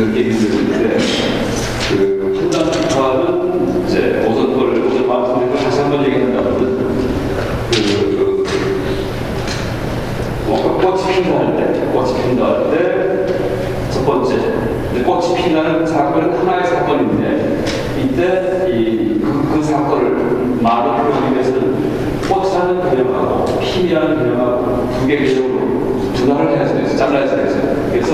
그렇게 얘기했는데, 판단 비판은 이제 오전 방송에서 다시 한번 얘기한다면, 꽃이 핀다 할 때, 첫 번째, 꽃이 핀다는 사건은 하나의 사건인데, 이때 그 사건을 말로 표현하기 위해서는 꽃이라는 개념하고 핀이라는 개념하고 두 개 개념으로 분할을 해야 돼요. 잘라야 되죠. 그래서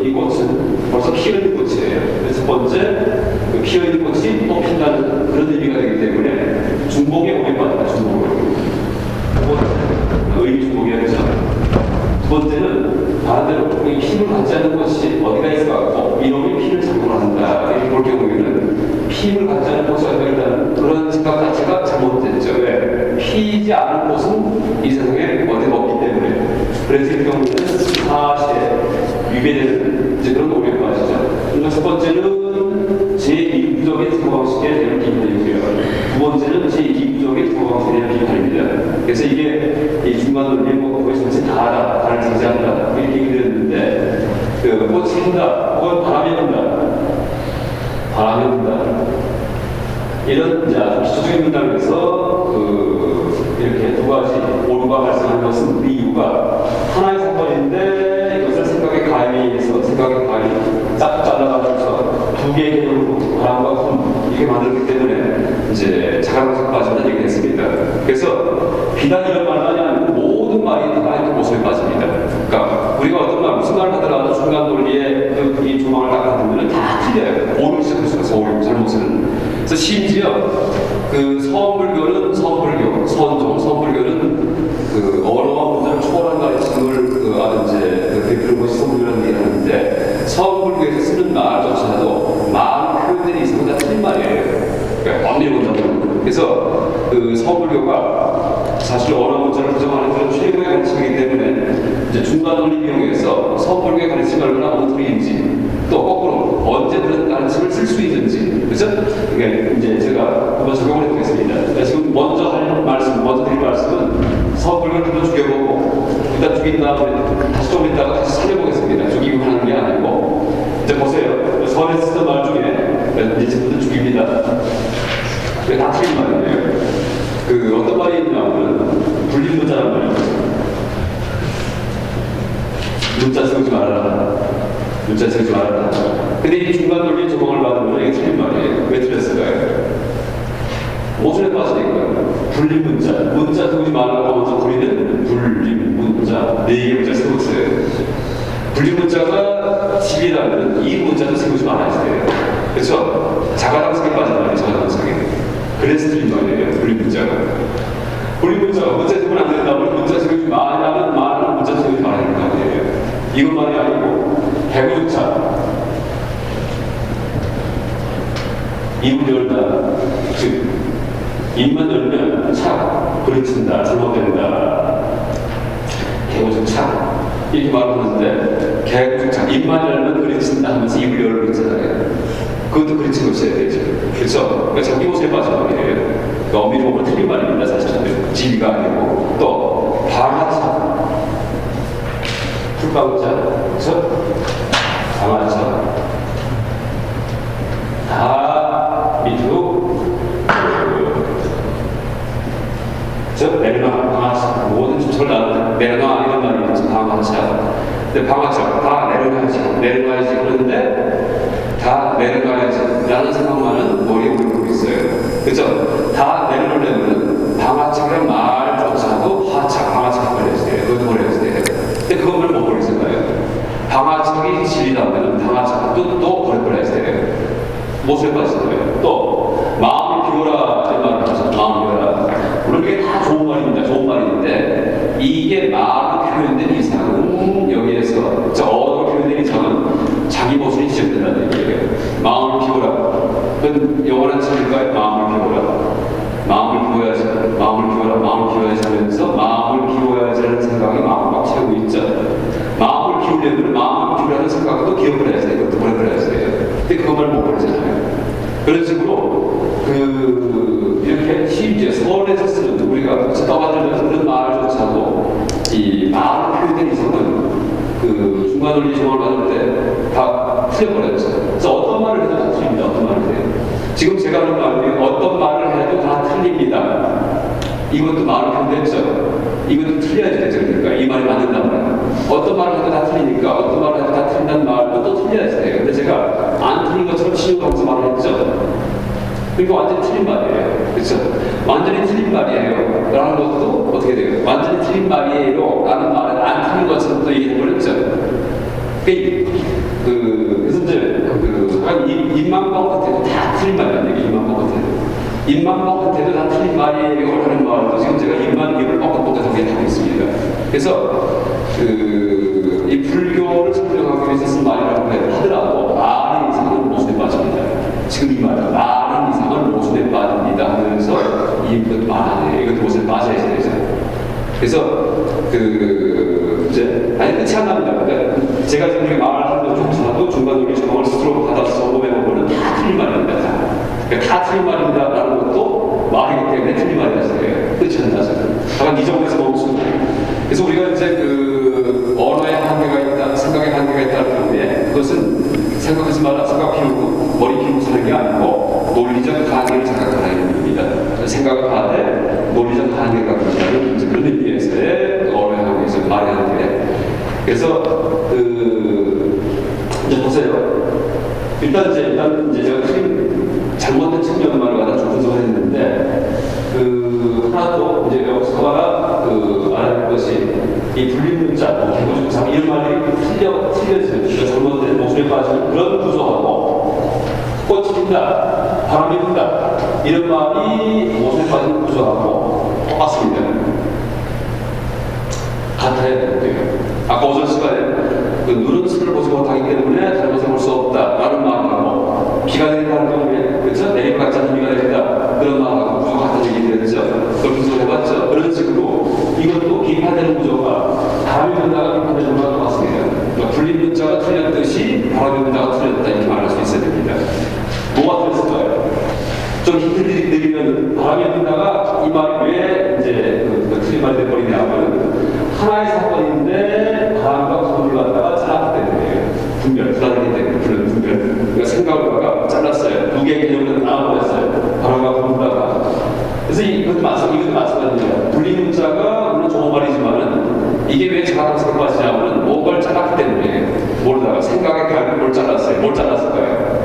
이 꽃은 벌써 피어있는 꽃이에요. 첫 번째, 피어있는 꽃이 또 핀다는 그런 의미가 되기 때문에 중복에 오게 빠집니다. 중복에. 두 번째, 의미 중복이야죠. 두 번째는 반대로 이 핀을 갖지 않는 꽃이 어디가 있어갖고 이놈이 핀을 작동한다. 이렇게 볼 경우에는 핀을 갖지 않는 꽃이 어디가 있다는 그런 생각 자체가 잘못됐죠. 왜? 피지 않은 꽃은 이 세상에 어디가 없기 때문에. 그래서 이 경우에는 사실에 위배되는 이제 그런 오류가 빠지죠. 그러니까 첫 번째는 제2부적인 사고방식에 대한 비판이고요. 두 번째는 제2부적인 사고방식에 대한 비판입니다. 그래서 이게 이 중간 논리 그것이 전체 다르다, 다를 존재한다 이렇게 얘기드렸는데 꽃이 핀다 혹은 바람이 분다 이런 기초적인 문장에서 이렇게 두 가지 오류가 발생하는 것은 그 이유가 하나의 사건인데 이것을 생각의 가임이 딱 잘라가면서 두 개의 개념으로 바람과 품 이렇게 만들기 때문에 이제 자가방식 빠진다는 얘기를 했습니다. 그래서 비단 이런 말만이 아니고 모든 말이 다 이렇게 모습에 빠집니다. 그러니까 우리가 어떤 말 무슨 말을 하더라도 중간 논리에 이 조망을 딱 하면 다 틀려요. 오류 시작할 수가 있어요. 오류 잘못은. 그래서 심지어 서원불교는 선불교는 언어와 문자를 초월한 가르침을 그런 것이 선불교라는 얘기를 하는데 서원불교에서 쓰는 말조차도 말 표현들이 이상은 다 틀린 말이에요. 그러니까 엄밀히 본다면. 그래서 서원불교가 사실 언어 문자를 부정하는 그런 최고의 가르침이기 때문에 이제 중간 논리 이용해서 서원불교의 가르침이 얼마나 엉터리인지 또 거꾸로 언제 그런 가르침을 쓸 수 있는지, 그죠? 이게 이제 제가 한번 적용을 해보겠습니다. 지금 먼저 드릴 말씀은 서불교를 한번 죽여보고, 일단 죽인 다음에 다시 좀 있다가 다시 살려보겠습니다. 죽이고 하는 게 아니고, 이제 보세요. 서울에 쓰던 말 중에 이제 지금부터 죽입니다. 그게 다 틀린 말이에요. 어떤 말이 있냐면, 불림문자란 말이에요. 문자 세우지 말아라. 근데 이 중간 논리 조망을 받으면 이게 틀린 말이에요. 왜 틀렸을까요? 모순에 빠지니까. 문자 세우지 말라고 하면서 우리는 불림문자, 4개의 문자 세웠어요. 불림문자가 집이라면 이 문자도 세우지 말아야 돼요. 그렇죠? 자가당성에 빠진 말이에요. 자가당성에. 그래서 틀린 말이에요. 불림문자가 문자 세우면 안 된다고 문자 세우지 말라는 말은 문자 세우지 말아야 된다고 말이에요. 이것만이 아니고 대구주차 입을 열다, 즉 입만 열면 차 부딪힌다, 잘못된다. 개구주차 이렇게 말하는데 개구주차 입만 열면 부딪힌다 하면서 입을 열고 있잖아요. 그것도 부딪힌 것이어야 되죠. 그렇죠? 그러니까 자기 모습에 빠진 말이에요. 엄밀히 보면 틀린 말입니다. 사실은 지위가 아니고. 또 방아차 풀방자, 그렇죠? 방아차 다 밑으로 내려놔. 방아차 모든 주철 나는데 내려놔 이런 말이 있죠. 방아차. 근데 방아차 다 내려놔야지 그런데 다 내려놔야지 라는 생각만은 머리에 오르고 있어요. 그렇죠? 다 내려놓으려면 방아차의 말조차도 방아차가 버려야 돼요. 그것도 버려야 돼요. 근데 그걸 못 버리잖아요. 방아착이 진리라면 방아착도 버려야 돼요. 모습에 빠지잖아요. 또 마음을 비워라 이런 말을 하죠. 마음을 비워라. 물론 이게 다 좋은 말인데 이게 마음으로 표현된 이상은 여기에서 언어로 표현된 이상은 자기 모습이 지적된다는 얘기예요. 마음을 비워라. 그건 영원한 진리가 마음을 비워라. 마음을 비워야지 하면서 마음을 비워야지라는 생각이 마음을 막 채우고 있죠. 마음을 비우려면 마음을 비우라는 생각도 기억을 해야 돼요. 이것도 버려야 돼요. 근데 그것만 못 버리잖아요. 그런 식으로 이렇게 심지어 서울에서 쓰는 우리가 떠받들면서 그런 말조차도 이 마음을 표현된 이상은 중간 논리 조망을 받을 때 다 틀려버렸죠. 그래서 어떤 말을 해도 다 틀립니다. 어떤 말을 해도. 지금 제가 하는 말은 어떤 말을 해도 다 틀립니다. 이것도 말을 변했죠. 이것도 틀려야지 되죠. 그러니까 이 말이 맞는단 말이에요. 어떤 말을 해도 다 틀리니까 어떤 말을 해도 다 틀린다는 말도 또 틀려야지 돼요. 근데 제가 안 틀린 것처럼 신용하면서 말을 했죠. 그러니까 완전히 틀린 말이에요. 그렇죠? 완전히 틀린 말이에요. 라는 것도 어떻게 돼요? 완전히 틀린 말이에요. 라는 말은 안 틀린 것처럼 또 얘기해버렸죠. 그래서 이제 입만 뻥끗해도 다 틀린 말이라는 얘기. 입만 뻥끗해도. 입만 뻥끗해도 다 틀린 말이에요. 라는 말도 지금 제가 입을 뻥끗하게 하고 있습니다. 그래서 이 불교를 설명하기 위해서 쓴 말이라고 하더라도 많은 이상은 모순에 빠집니다. 지금 이 말은 많은 이상은 모순에 빠집니다 하면서 이것도 많아요. 이것도 모순에 빠져야 되죠. 그래서 이제 아니 끝이 안 납니다. 그러니까 제가 지금 이렇게 말하는 것조차도 중간 우리 정을 스스로 받아서 점검해보면 다 틀린 말입니다. 그러니까 다 틀린 말입니다라는 것도 말이기 때문에 틀린 말이라서요. 끝이 안 나죠. 다만 이 정도에서 멈추고. 그래서 우리가 이제 언어의 한계가 있다, 생각의 한계가 있다는 건데 그것은 생각하지 마라, 생각 피우고 머리 피우고 사는 게 아니고 논리적 한계를 생각하라는 의미입니다. 생각을 하되 논리적 한계가 있다는 그런 의미에서의 언어의 한계에서 말의 한계. 그래서 이제 보세요. 일단 이제 제가 잘못된 측면만을 갖다 좀 분석을 했는데 하나 또 이제 여기서가 알아야 될 것이 이 분리문자, 개고중상 이런 말이 틀려지는 잘못된 모순에 빠지는 그런 구조하고 꽃이 핀다, 바람이 분다 이런 말이 모순에 빠지는 구조하고 똑같습니다. 같아야 돼요. 아까 오전 시간에 눈은 술을 보지 못하기 때문에 다른 것을 볼 수 없다라는 말하고 비가 내린다는 경우에 그렇죠? 내리면 같지 않은 비가 내린다 그런 말하고 구조가 같은 얘기를 했죠. 그걸 분석을 해봤죠. 그런 식으로 이것도 비판되는 구조가 바람이 분다가 비판되는 거랑 똑같습니다. 그러니까 불린 문자가 틀렸듯이 바람이 분다가 틀렸다 이렇게 말할 수 있어야 됩니다. 뭐가 틀렸을까요? 좀 힌트 드리면 바람이 분다가 이 말이 왜 이제 틀린 말이 돼버리냐 하면 하나의 사건인데 바람과 구름을 갖다가 잘랐기 때문에 불나기 때문에 분별. 그러니까 생각을 갖다가 잘랐어요. 두 개의 개념을 나눠버렸어요. 바람과 구름다가. 그래서 이것도 마찬가지입니다. 불린 문자가 물론 좋은 말이지만은 이게 왜 자랑스럽게 빠지냐면은 뭔가를 잘랐기 때문에 모르다가 생각의 갈비를 잘랐어요. 뭘 잘랐을까요?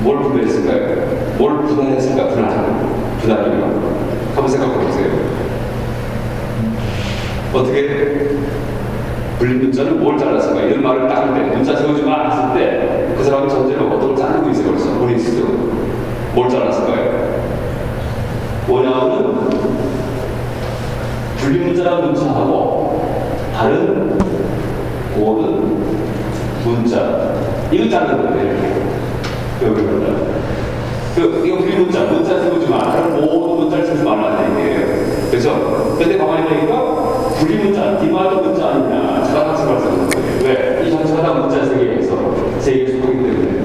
뭘 분별했을까요? 뭘 분할했을까? 분할이요. 한번 생각해 보세요. 어떻게 불린 문자는 뭘 잘랐을까? 이런 말을 딱 할 때, 문자 세우지 마 했을 때 그 사람은 전제로 어떤 걸 자르고 있어요. 벌써 본인 스스로. 뭘 잘랐을까요? 뭐냐면 불린 문자라는 문자하고 다른 모든 문자 이거 자르는 거예요. 이거 불린 문자 세우지 마. 다른 모든 문자를 쓰지 말라는 얘기예요. 그렇죠? 근데 가만히 보니까 불린 문자, 네 말도 문자 아니냐. 자랑하지 말자는 거예요. 왜? 이 전체가 다 문자 세계에 속하기 때문에.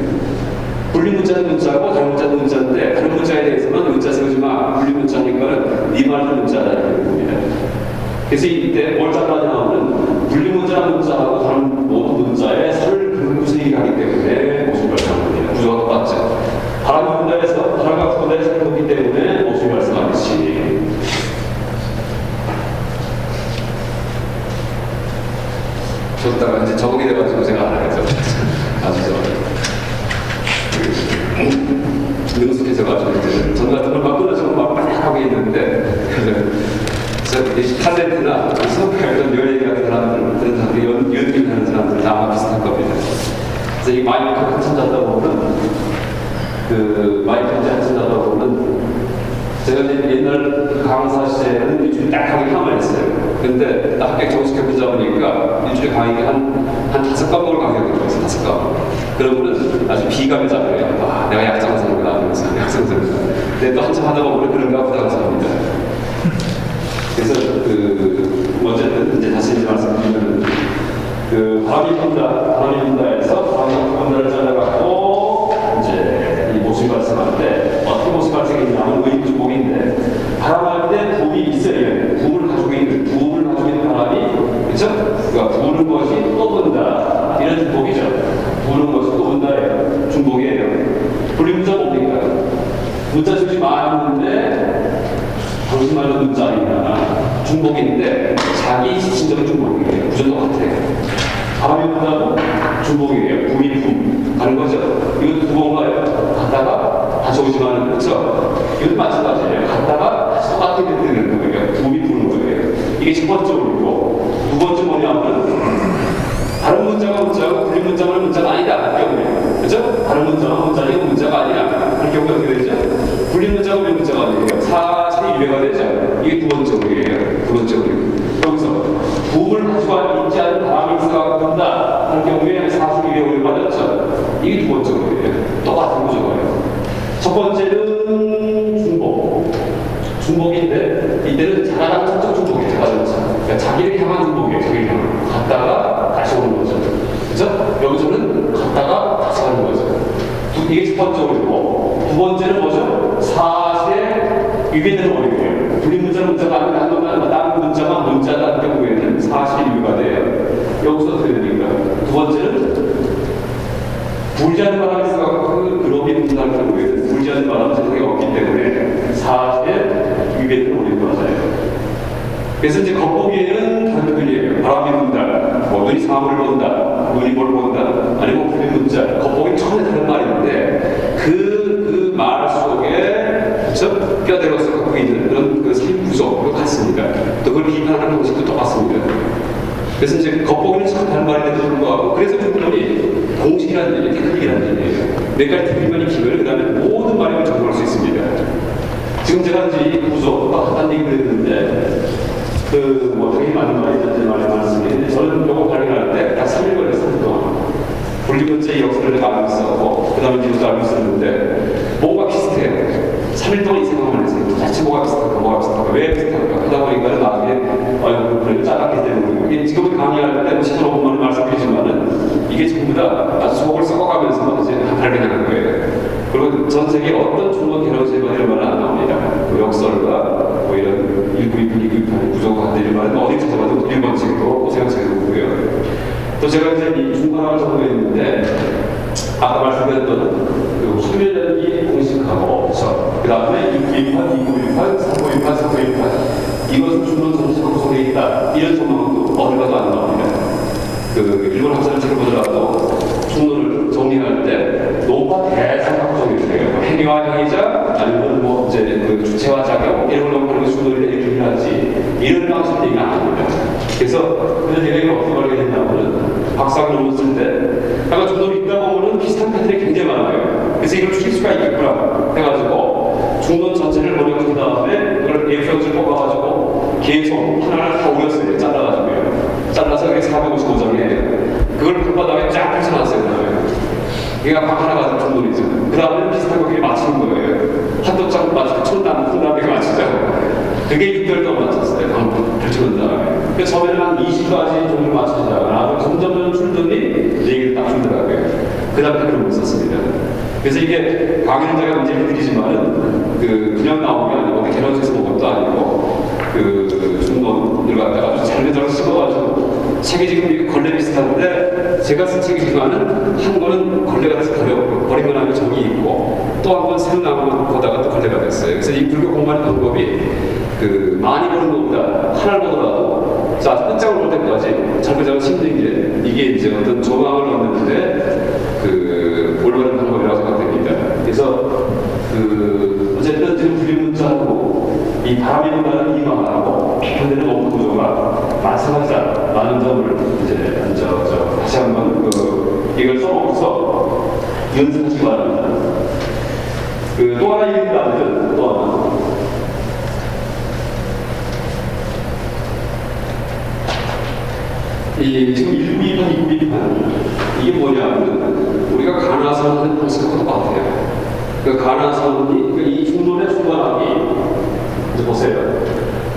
불린 문자는 문자고 다른 문자는 문자인데 다른 문자에 대해서는 문자 세우지 마. 불린 문자니까는 네 말도 문자라는 겁니다. 그래서 이때 뭘 잘라냐 하면 불린 문자는 문자하고 다른 모든 문자에 선을 긋고서 얘기하기 때문에 모순이 발생하는 겁니다. 구조가 똑같죠. 바람이 분다에서 바람과 분다에 선을 긋기 때문에 모순이 발생하듯이. 저다가 이제 적응이 돼가지고 제가 알아야죠. 아시죠? 능숙해져가지고 이제 전 같은 걸 막 끊어서 막 하고 있는데 이 탤런트나 수업하는 여행 같은 사람들, 연기 하는 사람들 다 아마 비슷할 겁니다. 그래서 이 마이크 한참 자다 보면 마이크 한참 자다 보면 제가 이제 옛날 강사 시절에는 일주일에 딱 강의 하나만 했어요. 근데 학교 정식 해보자 보니까 일주일에 강의가 한 5과목을 강의하는 거였어요. 5과목. 그러면은 아주 비감이 잡혀요. 아, 내가 약장사구나 하면서 약장사구나. 근데 또 한참 하다 보면 그런가 보다 감사합니다. 그래서 어쨌든 이제 다시 말씀드리면 바람이 분다에서 바람이 분다를 잘라갖고 이제 이 모습이 발생할 때 어떻게 모습이 발생했냐면 의주복인데 바람할 때 부음이 있어요. 부음을 가지고 있는 바람이 그렇죠? 그러니까 부는 것이 또 분다 이런 주복이죠. 부는 것이 또 분다 문자 수지 많았는데 당신 말로 문자 아니냐. 중복인데 자기 지침적인 중복이에요. 구조 똑같아요. 바람이 분다고 중복이에요. 붐이 붐 가는 거죠. 이것도 두 번 가요. 갔다가 다시 오지만 그렇죠. 이것도 마찬가지예요. 갔다가 다시 똑같은 게 되는 거예요. 붐이 부는 거예요. 이게 첫 번째 오류고, 두 번째 뭐냐면 다른 문자가 문자고 불린 문자가 문자가 아니다 할 경우에, 그렇죠? 다른 문자가 문자이고 문자가 아니야 할 경우에 어떻게 되죠? 불린 문자가 불린 문자가 아니에요. 사실이 유래가 되죠. 이게 두 번째 오류예요. 두 번째 오류. 여기서 붐을 가지고 있지 않은 바람이 있어가 본다 할 경우에 사실 유래 오류 맞았죠. 이게 두 번째 오류예요. 똑같은 구조예요. 첫 번째는 중복인데 이때는 자라난 첫째 중복이에요. 그러니까 자기를 향한 중복이에요. 자기를 향한. 갔다가 다시 오는 거죠. 그죠? 여기서는 갔다가 다시 가는 거죠. 이게 첫 번째 오류고, 두 번째는 뭐죠? 사실에 위배되는 오류예요. 불린 문자는 문자가 아니라 다른 문자가 문자다 할 경우에는 사실이 유배가 돼요. 여기서 어떻게 됩니까? 두 번째는 불지 않는 바람이 있어서 그 그룹이 분다는 경우에는 불지 않는 바람은 세상에 없기 때문에 사실에 위배되는 오류가 맞아요. 그래서 이제 겉보기에는 다른 표현이에요. 바람이 분다, 뭐 눈이 사물을 본다, 눈이 뭘 본다, 아니면 불린 문자. 겉보기는 전혀 다른 말인데 그 말 속에 그렇죠? 뼈대로서 갖고 있는 그런 그 삶 구조도 같습니다. 또 그걸 비판하는 방식도 똑같습니다. 그래서 이제 겉보기는 참 다른 말인데도 불구하고, 그래서 중문이 공식이라는 얘기, 테크닉이라는 얘기예요. 몇 가지 테크닉만 익히면 그 다음에 모든 말을 적용할 수 있습니다. 지금 제가 이제 이 구조, 한 얘기를 했는데 되게 많은 말이 전제 말이 많습니다. 저는 요거 발견할 때 딱 3일 걸렸어요. 3일 동안. 불린 문자의 역사를 내가 알고 있었고, 그 다음에 이것도 알고 있었는데, 뭐가 비슷해요. 3일 동안 이 생각만 했어요. 도대체 뭐가 비슷할까? 왜 비슷할까? 그러다 보니까 나중에, 그래, 짜증나게 되는 거예요. 이게 지금 강의할 때 15분만 말씀드리지만은, 이게 전부 다 아주 속을 썩어가면서 이제 발견하는 거예요. 그리고 전 세계 어떤 중국 개론 제반이라는 말은 안 나옵니다. 그 역설과 뭐 이런 1928, 292판의 구조가 이런 말은 어디 찾아봐도 일본책도 없고 서양책도 없고요. 또 제가 이제 이 중간학을 전공했는데 아까 말씀드렸던 그 수면연기 공식하고 그 다음에 292판, 392판, 492판 이것은 중론 전체가 구성되어 있다. 이런 전망도 어디 가도 안 나옵니다. 그 일본 학자를 찾아보더라도 중론을 정리할 때 노파 대상과 구성이 돼요. 행위와 행위자 아니면 뭐 이제 그 주체와 작용 이런 걸 놓고 중론을 이렇게 하지 이런 방식의 얘기는 안 합니다. 그래서 제가 이걸 어떻게 발견했냐면은 박사학 논문 쓸 때 아까 중론이 있다 보면은 비슷한 패턴이 굉장히 많아요. 그래서 이걸 줄일 수가 있겠구나 해가지고 중론 전체를 번역한 다음에 그걸 A4용지를 뽑아가지고 계속 하나를 다 올렸어요. 잘라서 그게 455장이에요. 그걸 풀바닥에 쫙 펼쳐놨어요. 그러니까 방 하나가 중론이죠. 그 다음에 비슷한 거 그게 맞추는 거예요. 한두 장 맞추고 촌남, 풍남에 맞추죠. 그게 6개월 동안 맞췄어요. 펼쳐놓은 다음에. 그 처음에는 한 20가지 종류를 맞추시다가 나중에 점점 줄더니 4개를 딱 줄더라고요. 그 다음에 그걸 못 썼습니다. 그래서 이게 강의는 제가 문제를 드리지만은 그냥 나온 게 아니고 개론에서 본 것도 아니고 중론을 갖다가 아주 잘게잘 씹어가지고 책이 지금 걸레 비슷한데 제가 쓴 책이지만은 한 권은 걸레가 돼서 버린 건 아니고 정이 있고 또 한 번 새로 나온 거다가 또 걸레가 됐어요. 그래서 이 불교 공부하는 방법이 많이 보는 것보다 하나를 보더라도 자 끝장을 볼 때까지 잘못하면 힘든 게 이게 이제 어떤 조망을 얻는데 올바른 방법이라고 생각됩니다. 그래서 어쨌든 지금 불린 문자하고 이 바람이 분다는 이 말하고 비판되는 원문 구조가 마찬가지다라는 점을 이제 다시 한번 이걸 써먹어서 연습하시기 바랍니다. 또 하나 얘기가 또 하나. 지금 1928, 292판 이게 뭐냐면 우리가 가나선 하는 방식과 똑같아요. 그 가나선이 이 중론의 중간합이 이제 보세요.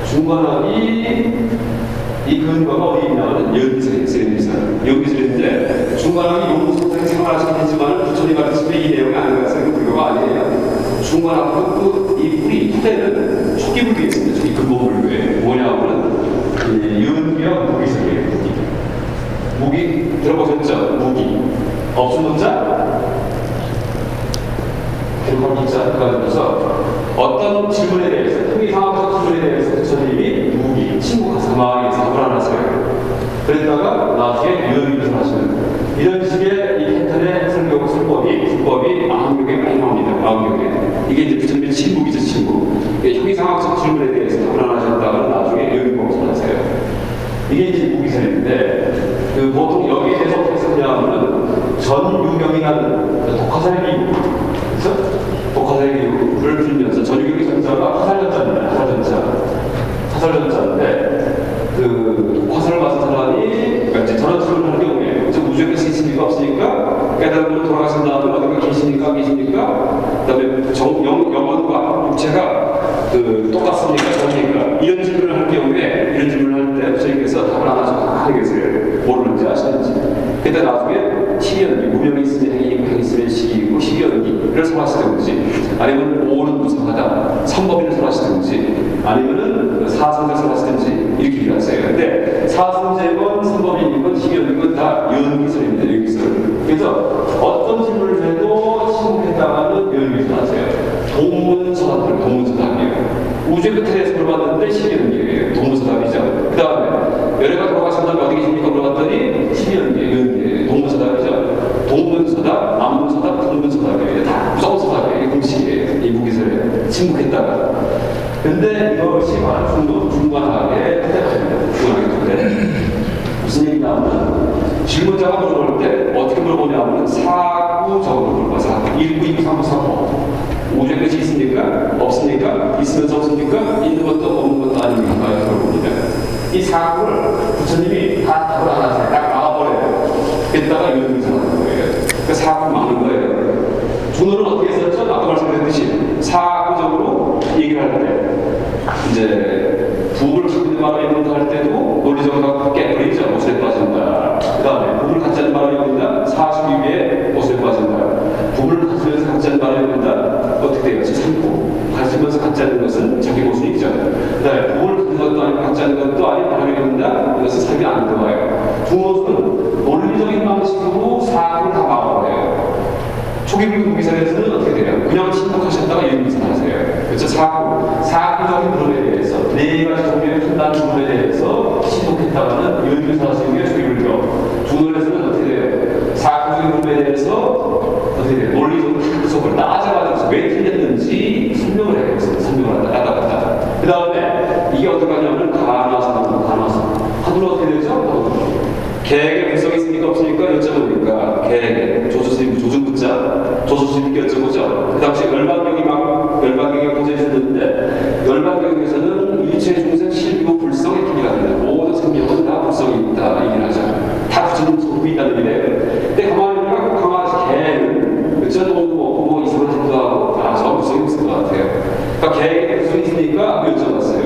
중간합이 이 근거가 어디 있냐면 연기설인데 중간합이 용무소상에 생활하시긴 했지만 부처님 가르치면 이 내용이 아니라서 그 근거가 아니에요. 중간합은 이 뿌리 토대는 초기 불교에 있습니다. 초기 근본 불교에 뭐냐면 연기와 무기설이에요. 무기 들어보셨죠? 무기 없은 문자? 경기자 해가지고서 어떤 질문에 대해서, 통일상황적 질문에 대해서 부처님이 무기, 친구 가사마에 답을 안 하세요. 그랬다가 나중에 유언비를 하시는 이런 식의 이 패턴의 술법이 마음경에 많이 나옵니다. 마음경에. 이게 이제 부처님의 친구이죠, 친구. 형이상학적 질문에 대해서 답을 안 하셨다가 나중에 유언비를 하세요. 이게 이제 무기설인데, 보통 여기에 대해서 어떻게 쓰냐면은 전유경이라는 독화살의 기구, 그래서 독화살의 기구를 빌면서 전유경의 전자가 화살전자입니다. 화살전자인데 화살을 맞은 사람이 이제 저런 질문을 하는 경우에 우주에서 있습니까 없으니까 깨달은 분은 돌아가신 다음에 어딘가 계십니까? 그 다음에 영혼과 육체가 똑같습니까? 다릅니까? 이런 질문을 할 경우에, 이런 질문을 할 때 부처님께서 답을 안 하시고 하게 계세요. 모르는지 아시는지. 그때 나중에 12연기, 무명이 있으면 행이 있고 행이 있으면 식이고 12연기를 설하시든지, 아니면 오는 무상하다, 3법인을 설하시든지, 아니면은 사성을 설하시든지 이렇게 얘기하세요. 근데 사성제건 3법인이건 12연기건 다 연기설입니다. 연기설. 그래서 어떤 질문을 해도 침묵했다가는 연기설 하세요. 동문서답이에요. 우주의 끝에 물어봤는데 12연기예요. 동문서답이죠. 그 다음에 열애가 돌아가신 다음에 어디 계십니까? 물어봤더니 12연기예요. 동문서답이죠. 동문서답, 남문서답, 동문서답이에요. 다 무조건서답이에요. 이게 공식이에요. 이 무기설에 침묵했다가. 근데 이것이 중간하게 중간하게 무슨 얘기 나오면 질문자가 물어볼 때 어떻게 물어보냐면 사구적으로 물어봐. 사구. 1, 9, 2, 3, 4, 5. 우주의 끝이 있습니까? 없습니까? 있으면서 없습니까? 있는 것도 없는 것도 아닙니까? 이렇게 물어봅니다. 이 사구를 부처님이 다 답을 안 하세요. 딱 나와버려요. 게다가 유언비사하는 거예요. 그 사구 막는 거예요. 준호는 어떻게 했었죠? 아까 말씀드렸듯이 사구적으로 얘기를 할 때 이제 부부를 갖고 있는 말을 입는다 할 때도 논리적으로 깨버리죠. 옷에 빠진다. 그 다음에 부부를 갖지 않는 말을 입는다. 42위에 옷에 빠진다. 부부를 가지면서 갖지 않는 말을 입는다. 어떻게 돼요? 참고 가지면서 갖지 않는 것은 자기 모순이죠. 그 다음에 부부를 갖는 것도 아니고 갖지 않는 것도 아니고 말을 입는다. 이것은 삶이 안 좋아요. 두 모습은 논리적인 방식으로 사고를 다 막아버려요. 초기불교 무기설에서는 어떻게 돼요? 그냥 침묵하셨다가 유언비사를 하세요. 그렇죠? 사고적인 부분에 대해서, 네 가지 종류의 판단 부분에 대해서 침묵했다가는 유언비사를 하시는 게 초기불교. 중론에서는 어떻게 돼요? 사고적인 부분에 대해서 어떻게 돼요? 논리적으로 분석을 따져가지고 왜 틀렸는지 설명을 해요. 설명을 한다. 그 다음에 이게 어떻게 하냐면 간화사. 하도는 어떻게 되죠? 계획에 불성이 있습니까? 없습니까? 여쭤보니까 계획에 조수스님께 여쭤보죠. 그 당시 열반경이 고제해주는데 열반경에서는 일체 중생 실비고 불성의 기기가 됩니다. 모든 생명은 다 불성이 있다 얘기를 하죠. 다 부처님 소급이 있다는 얘기예요. 근데 가만히 보니까 강아지 개는 그쵸? 뭐 이상한 짓도 하고 저 불성이 없을 것 같아요. 그러니까 계획에 불성이 있으니까 여쭤봤어요.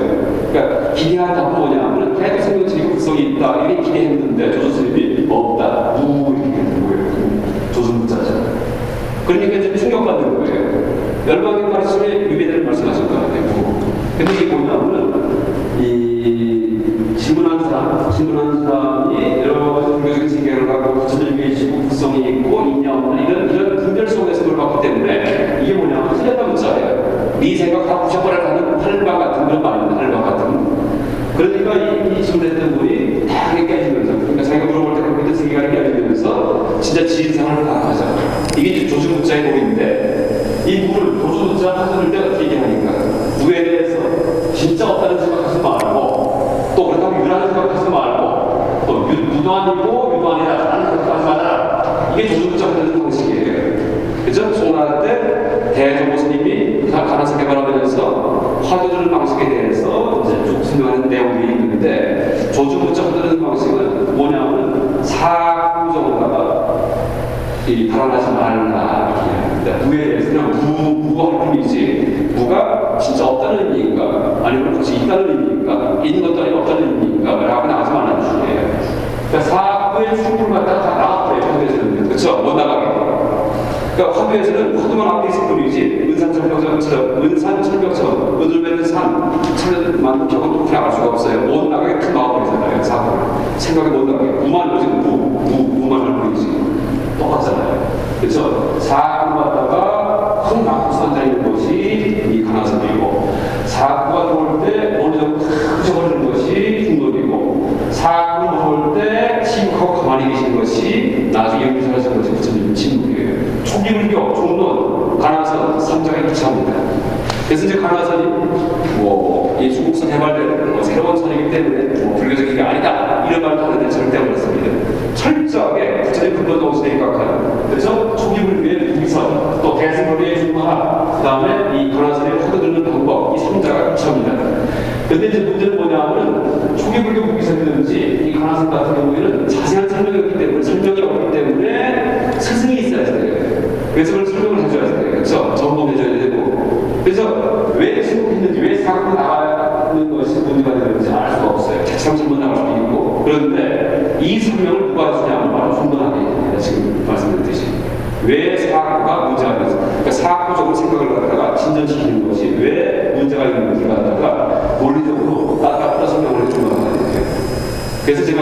그러니까 기대한 답은 뭐냐면 개도 생명체이고 불성이 있다 이렇게 기대했는데 조수스님이 없다. 이렇게 되는 거예요. 조선문자죠. 그러니까 이제 충격받는 거예요. 열반경 가르침에 유배되는 말씀하실 거 아니에요. 근데 이게 뭐냐면은 이 질문한 사람이 여러 가지 종교적인 생각을 하고 부처님 계시고 불성이 있고 있냐 없냐 이런 분별 속에서 그걸 봤기 때문에 이게 뭐냐면 틀렸다 문자예요. 네 생각 다 부셔버려가는 할바 같은 그런 말입니다. 할바 같은. 그러니까 이 질문했던 분이 다하게 깨지면서, 그러니까 자기가 물어볼 때 그렇게 세계관이 깨지면서 진짜 지인상을 파악하죠. 이게 이제 조주문자의 법인데, 이 물을 조주문자 하는 때 어떻게 얘기하니까 무에 대해서 진짜 없다는 생각하지 말고, 또 그렇다고 유라는 생각하지 말고, 또 유도 아니고 유도 아니다 라는 생각하지 말아라. 이게 조주문자 하는 방식이에요. 그죠? 송나라 때 대조보스님이 가나서 개발하면서 화두주는 방식에 대해서 이제 쭉 설명하는 내용들이 있는데, 조주문자 화두주는 방식은 뭐냐면 사구정에다가 발언하지 말라 이렇게. 무에 대해서 그냥 무가 할 뿐이지, 무가 진짜 없다는 의미인가 아니면 그것이 있다는 의미인가 있는 것도 아니고 없다는 의미인가 라고 나가지 말라는 주제예요. 그러니까 사구의 충분을 갖다가 다 나가버려요. 화두에서는. 그렇죠? 못 나가게. 그러니까 화두에서는 화두만 앞에 있을 뿐이지 은산철벽처럼 은을매는 산만 벽은 나갈 수가 없어요. 못 나가게 큰 나와버리잖아요. 사구를 생각이 못 나가게 무만 오직 무만 할 뿐이지 똑같잖아요. 그렇죠? 사구 갖다가 큰 낙부산자 초기불교, 중론, 가나선, 삼자가 일치합니다. 그래서 이제 가나선이 이 중국선 해발된 새로운 선이기 때문에 불교적인 게 아니다 이런 말도 하는데 절대 안 그렇습니다. 철저하게 부처님 근본정신에 입각하는, 그래서 초기불교의 무기선, 또 대승불교의 중화학, 그 다음에 이 가나선의 파고드는 방법, 이 삼자가 일치합니다. 근데 이제 문제는 뭐냐면 초기불교 무기선이든지 이 가나선 같은 경우에는 자세한 설명이 없기 때문에, 설명이 없기 때문에 스승이 있어야 돼요. 그래서 그걸 설명을 해줘야 돼요. 그렇죠? 점검해줘야 되고. 그래서 왜 신곡했는지, 왜 사고가 나가는 것이 문제가 되는지 알 수가 없어요. 자칫하면 잘못 나갈 수도 있고. 그런데 이 설명을 누가 해주냐면 바로 중간하게 얘기합니다. 지금 말씀드렸듯이. 왜 사고가 문제가 되는지. 그러니까 사고적으로 생각을 갖다가 진전시키는 것이 왜 문제가 있는지 갖다가 논리적으로 따뜻하게 설명을 해주는 거예요. 그래서 제가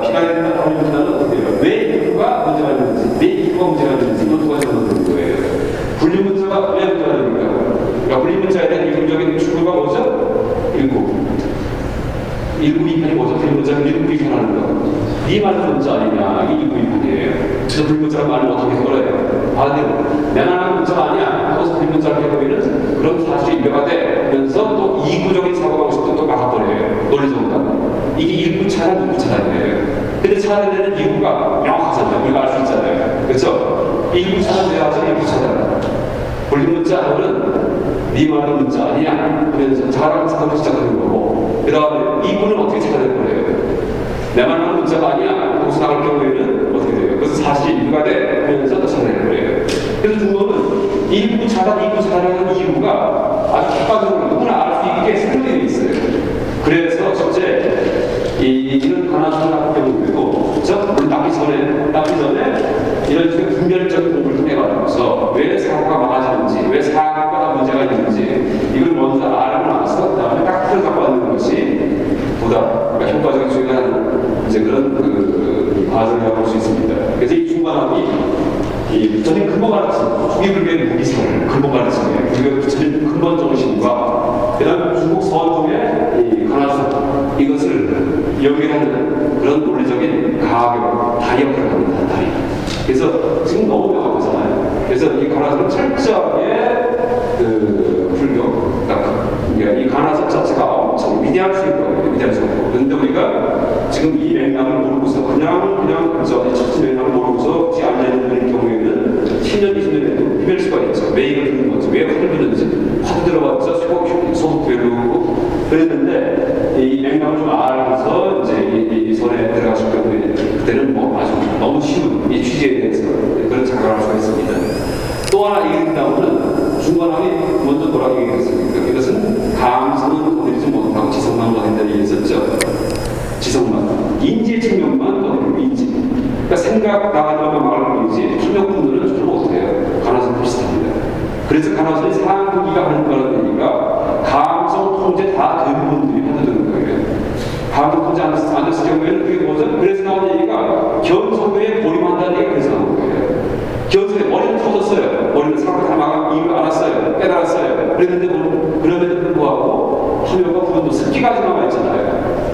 피라미드 타임이라는 어떻게 해요? 왜 이유가 문제가 있는지, 왜 이유가 문제가 있는지 이거 누가 설명하는 거예요. 분리 문제가 왜 문제가 됩니까? 그러니까 분리 문제에 대한 이론적인 출구가 뭐죠? 일부 이편이 뭐죠? 분리 문제는 일부 이편하는 거. 네 말은 문제 아니냐? 이게 일부 이편이에요. 진짜 분리 문제란 말을 어떻게 걸어요? 반대로 내 말은 문제가 아니야. 거기서 분리 문제를 해보면은 그런 사실이 인정가 되면서 또 이구적인 사고가 오실 때 또 막아버려요. 논리적으로. 이게 일부 차단, 일부 차단이에요. 근데 차단되는 이유가 명확하잖아요. 우리가 알 수 있잖아요. 그렇죠? 일부 차단돼야 하죠. 일부 차단. 분리 문자하고는 네 말은 문자 아니야. 그래서 자랑 사고를 시작하는 거고, 그 다음에 이분은 어떻게 찾아낼 거예요? 내 말은 문자가 아니야. 거기서 나갈 경우에는 어떻게 돼요? 그래서 사실이 인류가 돼. 그러면서 또 찾아낼 거예요. 그래서 중국은 일부 차단, 이부 차단하는 이유가 아주 객관적으로 누구나 알 수 있게 설명되어 있어요. 그래서 첫째, 이런 가나선 같은 경우에도, 물론 낫기 전에 이런 식의 분별적인 공부를 통해가지고서 왜 사고가 많아지는지, 왜 사고가 문제가 있는지, 이걸 먼저 알고 나서, 그 다음에 딱 들어가고 하는 것이 보다 효과적인 수행하는 이제 그런 과정이라고 볼 수 있습니다. 그래서 이 중간합이 부처님 근본 가르침, 초기불교의 무기설, 근본 가르침이에요. 불교 부처님 근본 정신과 그 다음 중국 서원종의 가나선, 이것을 연결하는 그런 논리적인 가격, 다이어트를 합니다. 다이어트. 그래서 지금 너무 명확하잖아요. 그래서 이 가나선은 철저하게 불교, 그러니까 이 가나선 자체가 엄청 위대할 수 있고, 위대할 수 있고. 그런데 우리가 지금 이 맥락을 모르고서 그냥 첫 맥락을 모르고서 뒤에 앉아있는 경우에는 10년, 20년에도 헤맬 수가 있죠. 왜 이걸 듣는 거지? 왜 화를 드는지? 화도 들어봤자 소속 배우고 그랬는데 이 맥락을 좀 알아서 이제 이 손에 들어가실 경우에 그때는 아주 너무 쉬운 이 취지에 대해서 그런 착각을 할 수가 있습니다. 또 하나 얘기한다면은 중간함이 먼저 뭐라고 얘기했습니까? 이것은 감성은 건드리지 못하고 지성만 건드린다는 얘기 했었죠. 지성만. 인지의 측면만 건드리고 인지. 그러니까 생각 나가려면 말을 이지 통역분들은 주로 못해요. 가나선 비슷합니다. 그래서 가나선이 상부기가 하는 거라는 얘기가 감성 통제 다 된 분들이 하는 거예요. 감성 통제 안 됐을 경우에는 그게 뭐죠? 그래서 나온 얘기가 견성도에 보림한다는 얘기가 그래서 나온 거예요. 견성에 머리는 터졌어요. 머리는 사고 다 막아 이유를 알았어요. 깨달았어요. 그랬는데 그럼에도 불구하고 화면과 부분도 습기까지 남아있잖아요.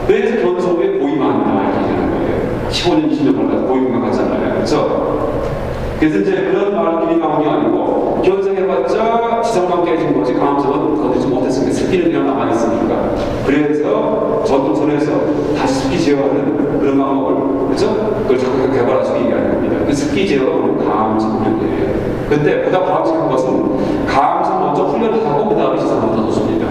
그래서 견성도에 보임한다 이렇게 얘기하는 거예요. 15년, 20년 걸다 보임만 갔잖아요. 그렇죠? 그래서 이제 그런 말들이 나온 게 아니고 견성해봤자 지성만 깨진 거지 감성은 건드리지 못했으니까 습기는 그냥 남아있으니까. 그래서 전통선에서 다시 습기 제어하는 그런 방법을, 그렇죠? 그걸 자꾸 개발하시고 얘기하는 겁니다. 그 습기 제어는 감성 훈련이에요. 근데 보다 바람직한 것은 감성 먼저 훈련을 하고 그 다음에 지성을 더 놓습니다.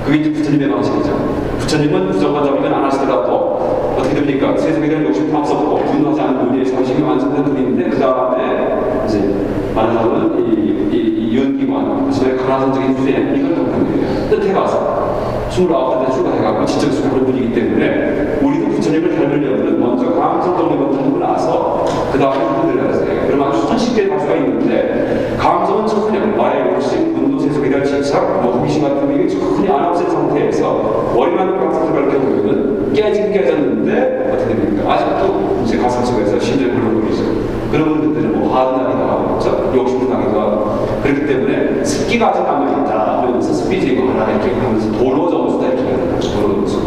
그게 이제 부처님의 방식이죠. 부처님은 부정과 자비는 안 하시더라도 어떻게 됩니까? 세상에 대한 욕심도 없었고 분노하지 않는 분이 정신이 완성된 분인데 그 다음에 이제 말하자면 이 연기관, 그래서 가나선적인 주제 이걸 돕는 거예요. 끝에 가서 29대 출가해가지고 지적 수행하는 분이기 때문에 우리도 부처님을 닮으려면 먼저 감성 독립을 하고 나서 그 다음에 분들을 하세요. 그럼 아주 손쉽게 갈 수가 있는데 감성은 천천히 말의 욕심, 분노, 세속에 대한 집착, 호기심 같은 게 천천히 안 없앤 상태에서 머리만 꽉 들어갈 경우에는 깨졌는데 어떻게 됩니까? 아직도 이제 가슴 속에서 심장이 불렁거리죠. 그런 분들은 화나기도 하고, 욕심도 나기도 하고, 그렇기 때문에 습기가 아직 남아있다 하면서 습기 제거하라 이렇게 하면서 도로 점수다 이렇게 하는 거죠. 도로 점수.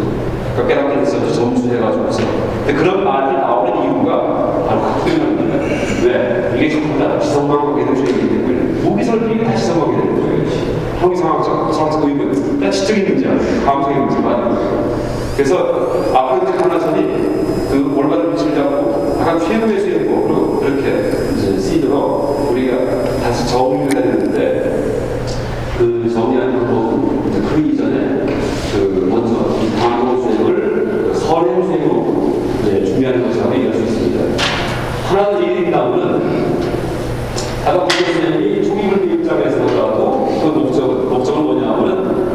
그러니까 깨닫게 됐어도 점수해가지고서. 근데 그런 말이 나오는 이유가 바로 각도입니다. 왜? 이게 전부 다 지성으로 가게 되는 죄이기 때문에 무기설 비행이 다 지성하게 되는 거예요. 형이상학적 의문, 다 지적인 문제야. 감성의 문제가 아니고. 그래서 앞으로 하나선이 그 올바른 빛을 잡고 약간 최고의 수행법으로 그렇게 이제 쓰이도록 우리가 다시 정리를 해야 되는데 그 정리하는 방법은 그 이전에 그 먼저 강도 수행을 선행 수행으로 준비하는 것이라고 얘기할 수 있습니다. 하나는 일인다면 다른 선생님이 초기불교 입장에서 보더라도 그 목적은 뭐냐면은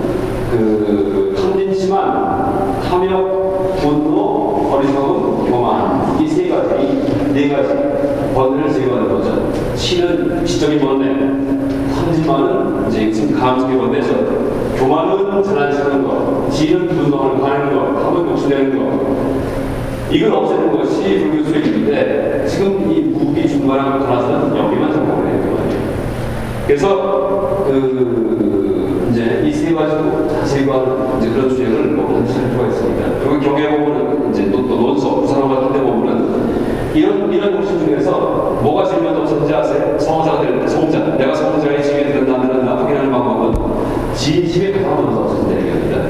그 탐진심한 탐욕, 분노, 어리석음, 교만 이 세 가지, 네 가지 번뇌를 제거하는 거죠. 신은 지적인 번뇌, 탐진만은 이제 무슨 감성의 번뇌죠. 교만은 잘난치는 것, 지는 분노하는 가는 것, 탐욕 욕심내는 것. 이걸 없애는 것이 불교 수행인데 지금 이 무기 중간한 가나서는 여기만 성공을 해요. 그래서 이제 이 세 가지로 자세히가 이제 그런 수행을 뭐든지 할 필요가 있습니다. 그리고 경에 보면은 이제 또 논서, 부산어 같은 데 보면은 이런 욕심 중에서 뭐가 제일 먼저 없었는지 아세요? 성자가 되는데 성자. 내가 성자의 지위에 들었나 안 들었나 확인하는 방법은 진심이 가장 먼저 없어진다는 얘기입니다.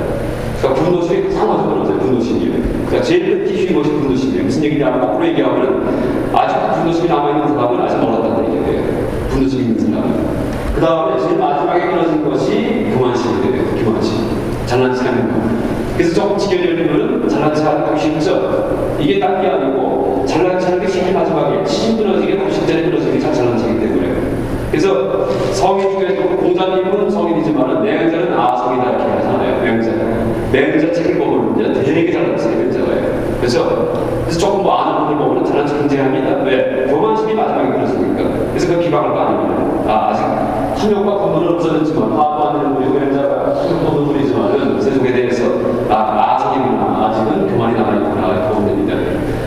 그러니까 분노심이 가장 먼저 떨어져요. 분노심이에요. 그러니까 제일 띠쉬운 것이 분노심이에요. 무슨 얘기냐면 앞으로 얘기하면 아직 분노심이 남아있는 사람은 아직 멀었다는 얘기예요. 분노심이 있는 사람은. 그 다음에 제일 마지막에 끊어진 것이 교만심이에요. 교만심. 잘난치 하는 거. 그래서 조금 지겨지려면 잘난치 하기 쉽죠. 이게 딴 게 아니고 잘난치 하는 게 제일 마지막에 치심 끊어지게 90대에 끊어지는 게 잘난치기 때문에. 그래서 성인 중에도 공자님은 성인이지만 내행자는 아성이다 이렇게 하잖아요. 내행자 책을 보면 되게 잘난치게 된자예요. 그래서 조금 뭐 아는 분들 보면 잘난치 굉장합니다. 왜? 교만심이 마지막에 끊어지니까. 그래서 그 비방할 거 아닙니다. 아직 탐욕과 분노는 없어졌지만 화도 안 되는 우리 고행자가 탐욕도 분이지만은 세속에 대해서 아성이구나 아직은 교만이 남아있구나 이렇게 보면 됩니다.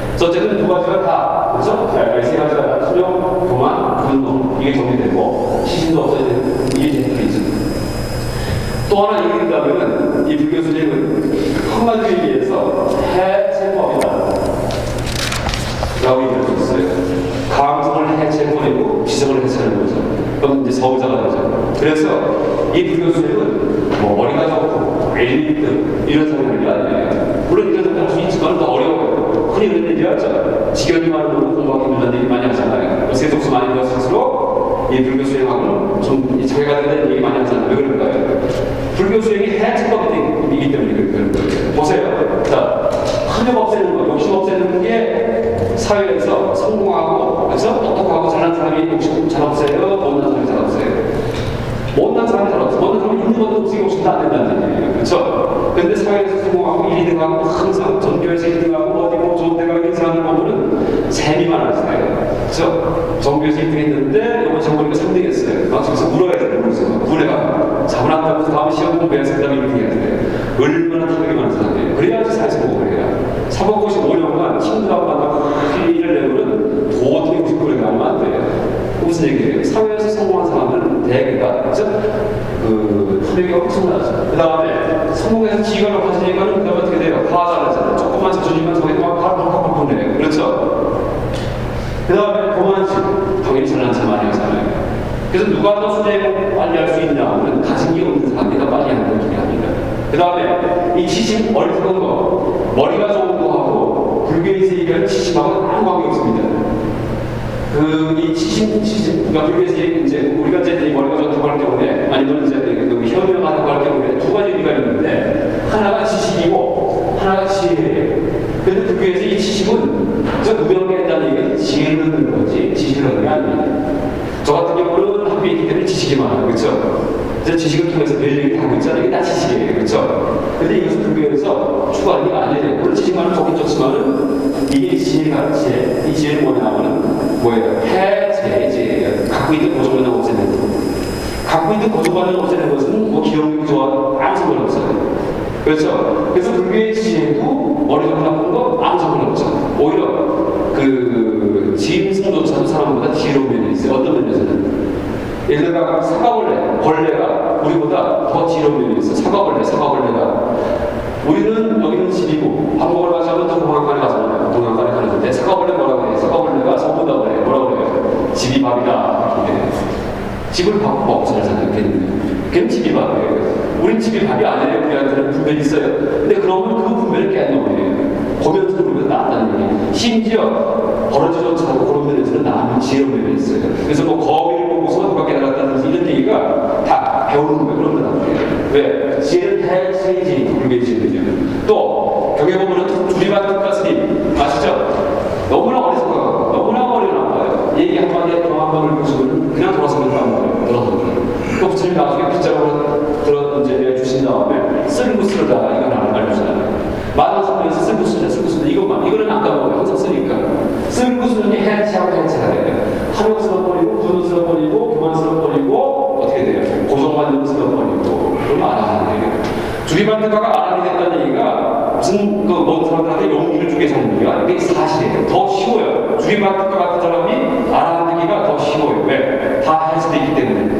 그래서 어쨌든 두 가지가 다 그렇죠? 세 가지가 다 탐욕, 교만, 분노 이게 정리되고 시신도 없어지는 이게 제일이죠. 또 하나 얘기한다면은 이 불교 수행은 한마디로 얘기해서 해체법이다 라고 얘기할 수 있어요. 감성을 해체해버리고 지성을 해체하는 거죠. 그럼 이제 서우자가 되죠. 그래서 이 불교 수행은 뭐 머리가 좋고 엘리트 이런 사람들이 아니에요. 물론 이런 사람들 할 수 있지만 더 어려워요. 흔히 그런 얘기 하죠. 지경이 많은 분은 공부하기 힘들다는 얘기 많이 하잖아요. 세속수 많이 배웠을수록 이 불교 수행하고는 좀 자기가 된다는 얘기 많이 하잖아요. 왜 그럴까요? 불교 수행이 해체법이기 때문에 그런 거예요. 보세요. 자, 탐욕 없애는 거, 욕심 없애는 게 사회에서 성공하고, 그래서 똑똑하고 잘난 사람이 욕심 잘 없어요, 못난 사람이 잘 없어요. 못난 사람이 잘 없어요. 못난 사람이 있는 것도 없이 욕심도 안 된다는 얘기예요. 그렇죠? 근데 사회에서 성공하고 1등하고 항상 전교에서 1등하고 어디 뭐 좋은 데 가는 사람들 보면은 재미만 하시네요. 그렇죠? 전교에서 1등 했는데 이번 시험 보니까 3등 했어요. 막 집에서 물어야 돼요. 구내가 자문 안 하면서 다음 시험 공부해서 그 다음에 1등 해야 돼요. 얼마나 탐욕이 많은 사람이에요. 그래야지 사회에서 공부를 해요. 사법고시 5년간 친구들하고 만나고 일을 내고는 도저히 59를 가면 안 돼요. 무슨 얘기예요? 사회에서 성공한 사람들은 대개가 그죠? 탐욕이 엄청나죠. 그 다음에 성공해서 지휘관을 하시니까는 그 다음에 어떻게 돼요? 화자를 조금만 자주지만 성에 막 바로 보내요. 그렇죠? 그 다음에 교만심 당연히 잘난 체 많이 하잖아요. 그래서 누가 더 수행을 빨리 할 수 있냐 하면 가진 게 없는 사람이 더 빨리 하는 걸 합니다. 그 다음에 이 지식 어리석은 거 머리가 좋은 거하고 불교에서 얘기하는 지식하고는 아무 관계 없습니다. 이 지식, 그러니까 불교에서 이제 우리가 이제 머리가 좋다고 할 경우에 아니면 이제 현명하다고 할 경우에 두 가지 의미가 있는데 하나가 지식이고 하나가 지혜예요. 그런데 불교에서 이 지식은 저 무명에 있다는 얘기는 지혜를 얻는 거지 지식을 얻는 게 아닙니다. 저 같은 경우는 학교에 있기 때문에 지식이 많아요. 그렇죠? 이제 지식을 통해서 별 얘기를 하고 있잖아요. 이게 다 지식이에요. 그렇죠? 근데 이것은 불교에서 추구하는 게 아니에요. 물론 지식만은 좋긴 좋지만은 이게 지혜가 지혜. 이 지혜는 뭐예요? 해제예요. 갖고 있는 고정관념 없애는 거. 갖고 있는 고정관념 없애는 것은 뭐 기억력이 좋아 아무 상관없어요. 그렇죠? 그래서 불교의 지혜도 머리가 나쁜 거 아무 상관없죠. 오히려 지임승조차도 사람보다 지혜로운 면이 있어요. 어떤 면에서는 예를 들어 벌레가 우리보다 더 지혜로운 면이 있어요. 사과벌레가 우리는 여기는 집이고 밥 먹으러 가자면 동양간에 가잖아요. 동양간에 가는데 사과벌레 뭐라고 해요? 사과벌레가 집을 밥 먹잖아요, 생각했는데. 걔는 집이 밥이에요. 우린 집이 밥이 아니에요. 우리한테는 분별이 있어요. 근데 그러면 그 분별을 깬 놈이에요. 보면서 보면 나왔다는 얘기. 심지어 벌어지지 않고 그런 면에서는 나는 지혜로운 면이 있어요. 그래서 뭐 거위를 보고서 누가 깨달았다든지 이런 얘기가 다 배우는 거예요. 그런 거예요. 왜? 지혜는 해체이지 그렇게 지혜는요. 또 경에 보면은 두리만 뜻가스님 아시죠? 너무나 어리석어, 너무나 머리가 나빠요. 얘기 한마디에 또 한 번을 보시면 그냥 돌아서는 거예요. 돌아서는. 또 부처님 나중에 빗자루로 이제 주신 다음에 쓸구쓰르다 이건 알려주잖아요. 많은 사람에서 쓸구쓰르다 이것만 이거는 안 까먹어요. 항상 쓰니까 쓸구쓰르니 해체하고 해체하래요. 탐욕스러워버리고 분노스러워버리고 교만스러워버리고 어떻게 돼요? 고정만능스러워버리고 그럼 알아하는 얘기예요. 주리반드가가 알아야 됐다는 얘기가 무슨 모든 사람들한테 용기를 주게 하는 얘기가 이게 사실이에요. 더 쉬워요. 주리반드가 같은 사람이 알아듣기가 더 쉬워요. 왜? 다 해체되기 때문에.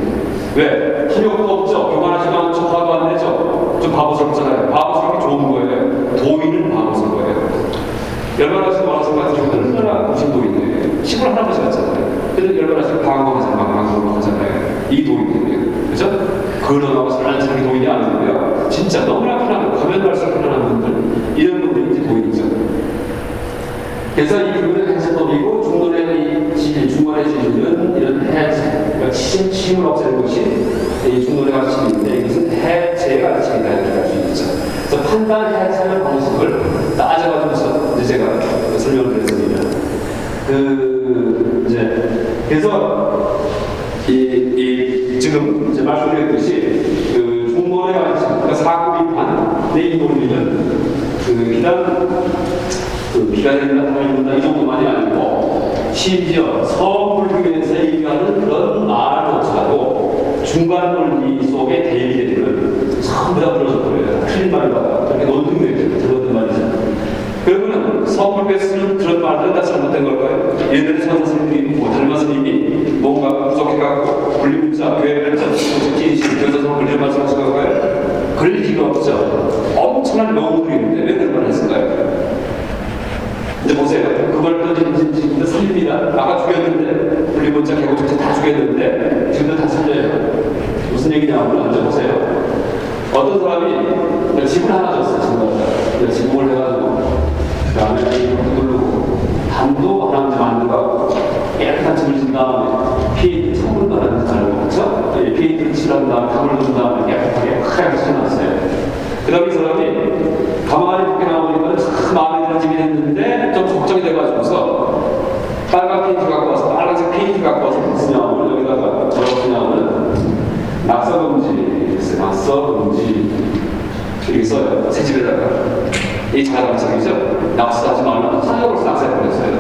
왜? 탐욕도 없죠. 교만하지도 않죠. 화도 안 내죠. 좀 바보스럽잖아요. 바보스럽기 좋은 거예요. 도인은 바보스러워요. 열반하신 원하신 같은 경우는 얼마나 무슨 도인이에요. 시골 할아버지 같잖아요. 근데 열반하신 방광하잖아요. 방광하잖아요. 이 도인이에요. 그죠? 근엄하고 살란차게 도인이 아니고요. 진짜 너무나 편한, 가면 갈수록 편안한 분들, 이런 분들이 이제 도인이죠. 그래서 이 부분은 해체법이고, 중론의 중간의 지주는 이런 해체, 그러니까 침을 없애는 것이 이 중론의 가르침인데, 이것은 해체의 가르침이다, 이렇게 할 수 있죠. 그래서 판단 해체하는 방식을 따져가지고서 이제 제가 설명을 드렸습니다. 그래서 지금 이제 말씀드렸듯이 중론의 가르침, 그러니까 사고 비판, 내 논리는 비관이나 타인이나 이 정도만이 아니고 심지어 서불교에서 얘기하는 그런 말조차도 중간 논리 속에 대비되는 전부 다 들어서버려요. 틀린 말과 그렇게 논등되죠. 들었던 말이죠. 그러면 서불교에서 쓰는 그런 말들은 다 잘못된 걸까요? 예전에 선생님이 잘못 스님이 뭔가 부족해갖고 분리문자, 교회를 전체끼리 교사서 분리 말씀하신 걸까요? 그럴 리가 없죠. 엄청난 명분이 있는데 왜 그런 말 했을까요? 이제 보세요. 그걸 또 지금도 살립니다. 아까 죽였는데, 분리문자, 개고정자 다 죽였는데, 지금도 다 살려요. 무슨 얘기냐면, 이제 보세요. 어떤 사람이 집을 하나 줬어요, 지금. 지붕을 해가지고, 그 다음에 누르고, 단도 하나 이제 만들고, 깨끗한 집을 진 다음에, 성분도 하나 달고, 그쵸? 페인트를 칠한 다음에, 감을 넣은 다음에 깨끗하게 하얗게 칠해놨어요. 그 다음에 이 사람이 가만히 밖에 나오니까 참 마음에 드는 집이 됐는데 좀 걱정이 돼가지고서 빨간 페인트 갖고 와서 빨간색 페인트 갖고 와서 쓰냐면 여기다가 적었냐면 낙서금지, 낙서금지 이렇게 써요. 새 집에다가 이 자가당착이죠. 낙서하지 말라고 살려버려서 낙서해버렸어요.